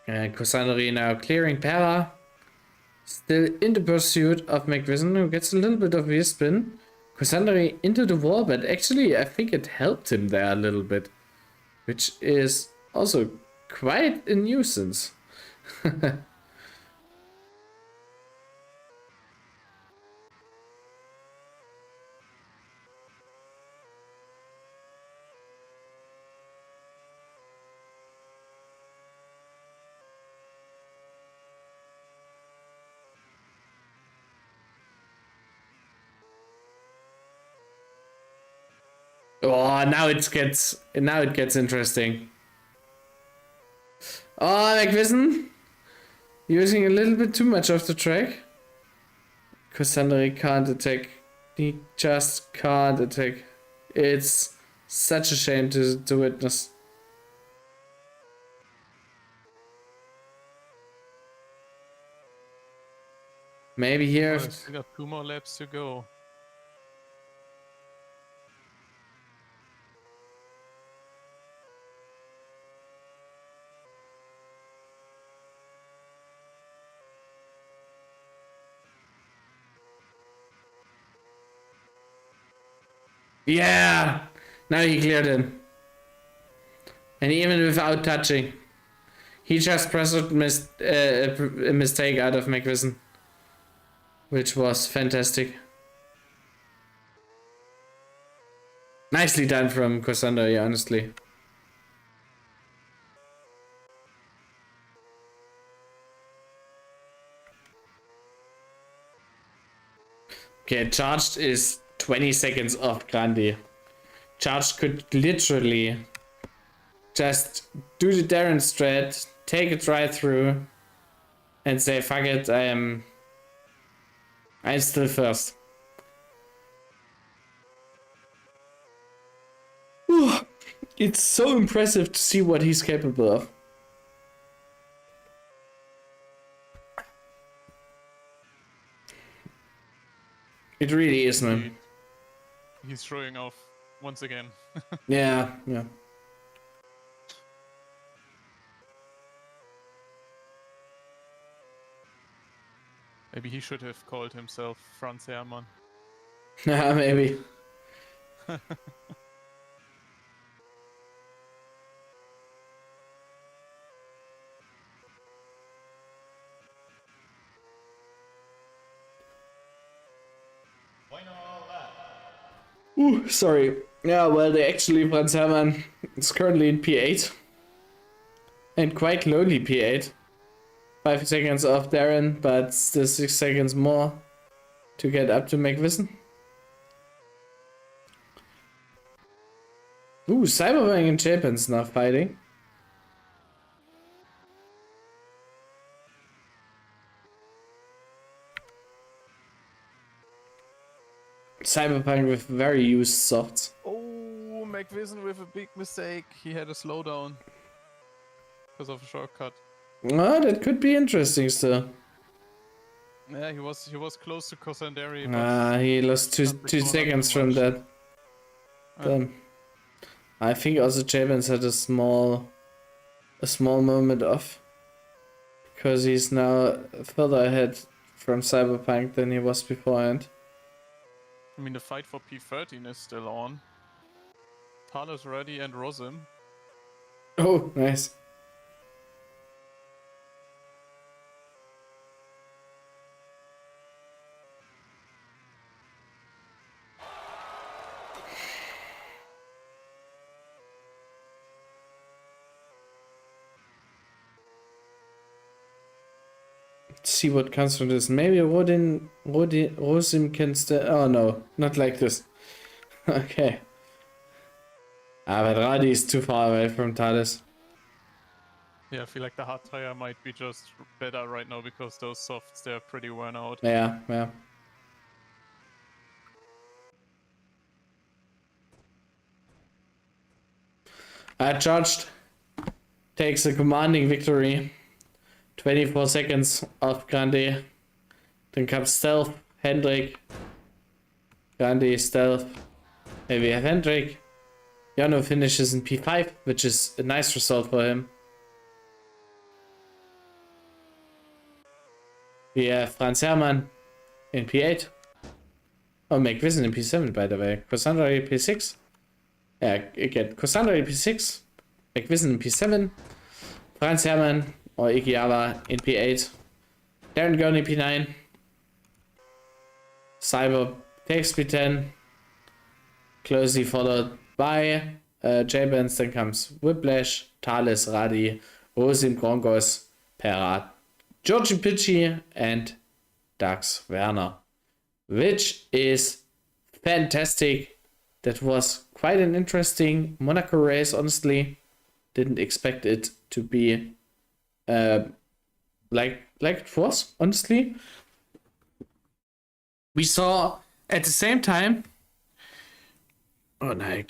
And Kosandari now clearing Para. Still in the pursuit of McVisson, who gets a little bit of his spin. Kosandari into the wall, but actually I think it helped him there a little bit. Which is also quite a nuisance. Oh, now it gets interesting. Oh, McVissen using a little bit too much of the track. Cassandra can't attack. He just can't attack. It's such a shame to witness. Maybe here. Well, we got 2 more laps to go. Yeah! Now he cleared him. And even without touching. He just pressed a mistake out of McVissen. Which was fantastic. Nicely done from Cassandra, honestly. Okay, charged is 20 seconds off Grandi. Charged could literally just do the Darren strat, take it right through, and say, fuck it, I'm still first. It's so impressive to see what he's capable of. It really is, man. He's showing off once again. Yeah. Maybe he should have called himself Franz Herrmann. Maybe. Ooh, sorry. Yeah, well, they actually, Franz Herrmann is currently in P8. And quite lowly P8. 5 seconds off Darren, but still 6 seconds more to get up to McVissen. Ooh, Cyberpunk and Japan's now fighting. Cyberpunk with very used softs. Oh, McVissen with a big mistake. He had a slowdown because of a shortcut. Oh, that could be interesting still. Yeah, he was close to Cosanderi, but He lost two seconds from that. I think also Jabens had a small moment off. Because he's now further ahead from Cyberpunk than he was beforehand. I mean, the fight for P13 is still on. Thales ready and Rosim. Oh, nice. Let's see what comes from this. Maybe Rosim can still. Oh no, not like this. Okay. But Radi is too far away from Thales. Yeah, I feel like the hard tire might be just better right now because those softs, they're pretty worn out. Yeah. Charged takes a commanding victory. 24 seconds off Grandi. Then comes Stealth, Hendrik. Grandi, Stealth. Maybe we have Hendrik. Jano finishes in P5, which is a nice result for him. We have Franz Herrmann in P8. Oh, McVissen in P7, by the way. Cassandra in P6. Yeah, again, Cassandra in P6. McVissen in P7. Franz Herrmann or Ikiava in P8. Darren Gurney P9. Cyber takes P10. Closely followed by J-Benz. Then comes Whiplash, Thales, Radi, Rosim, Gronkos, Perat, Georgie Pitchy, and Dax Werner. Which is fantastic. That was quite an interesting Monaco race, honestly. Didn't expect it to be like it was, honestly. We saw at the same time. Oh no, I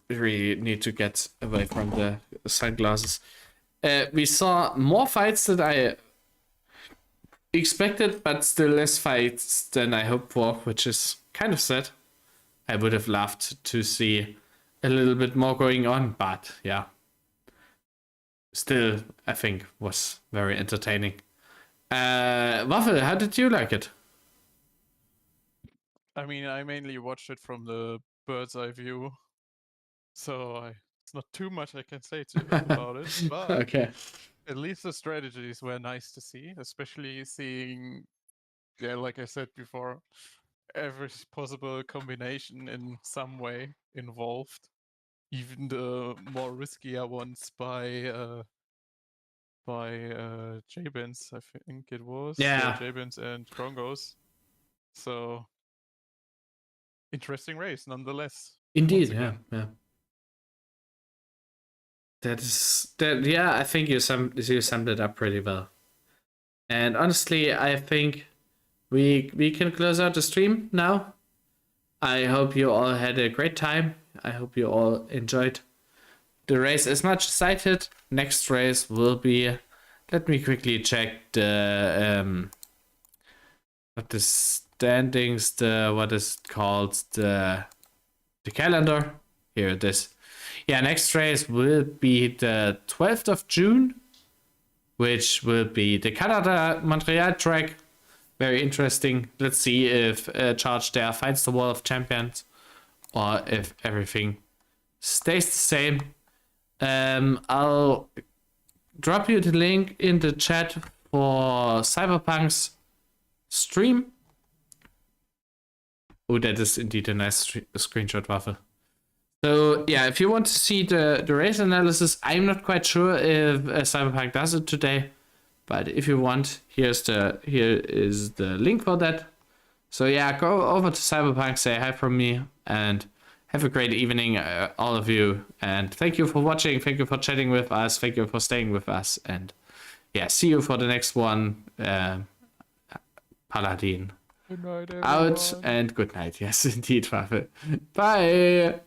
really need to get away from the sunglasses. We saw more fights than I expected, but still less fights than I hoped for, which is kind of sad. I would have loved to see a little bit more going on, but yeah. Still, I think was very entertaining. Waffle, how did you like it? I mean, I mainly watched it from the bird's eye view, so it's not too much I can say about it. But Okay. at least the strategies were nice to see, especially seeing, yeah, like I said before, every possible combination in some way involved, even the more riskier ones by J-Bins, I think it was. Yeah. J-Bins and Krongos. So interesting race nonetheless. Indeed, Once yeah, again. yeah. Yeah, I think you summed it up pretty well. And honestly, I think we can close out the stream now. I hope you all had a great time. I hope you all enjoyed the race as much as I did. Next race will be, let me quickly check the what the standings, what is it called, the calendar. Here it is. Yeah, next race will be the 12th of June, which will be the Canada Montreal track. Very interesting. Let's see if Charge there finds the Wall of Champions or if everything stays the same. I'll drop you the link in the chat for Cyberpunk's stream. Oh, that is indeed a nice screenshot, Waffle. So yeah, if you want to see the race analysis, I'm not quite sure if Cyberpunk does it today, but if you want, here is the link for that. So yeah, go over to Cyberpunk, say hi from me, and have a great evening, all of you. And thank you for watching. Thank you for chatting with us. Thank you for staying with us. And yeah, see you for the next one. Paladin. Good night, everyone. Out and good night. Yes, indeed, Waffle. Bye.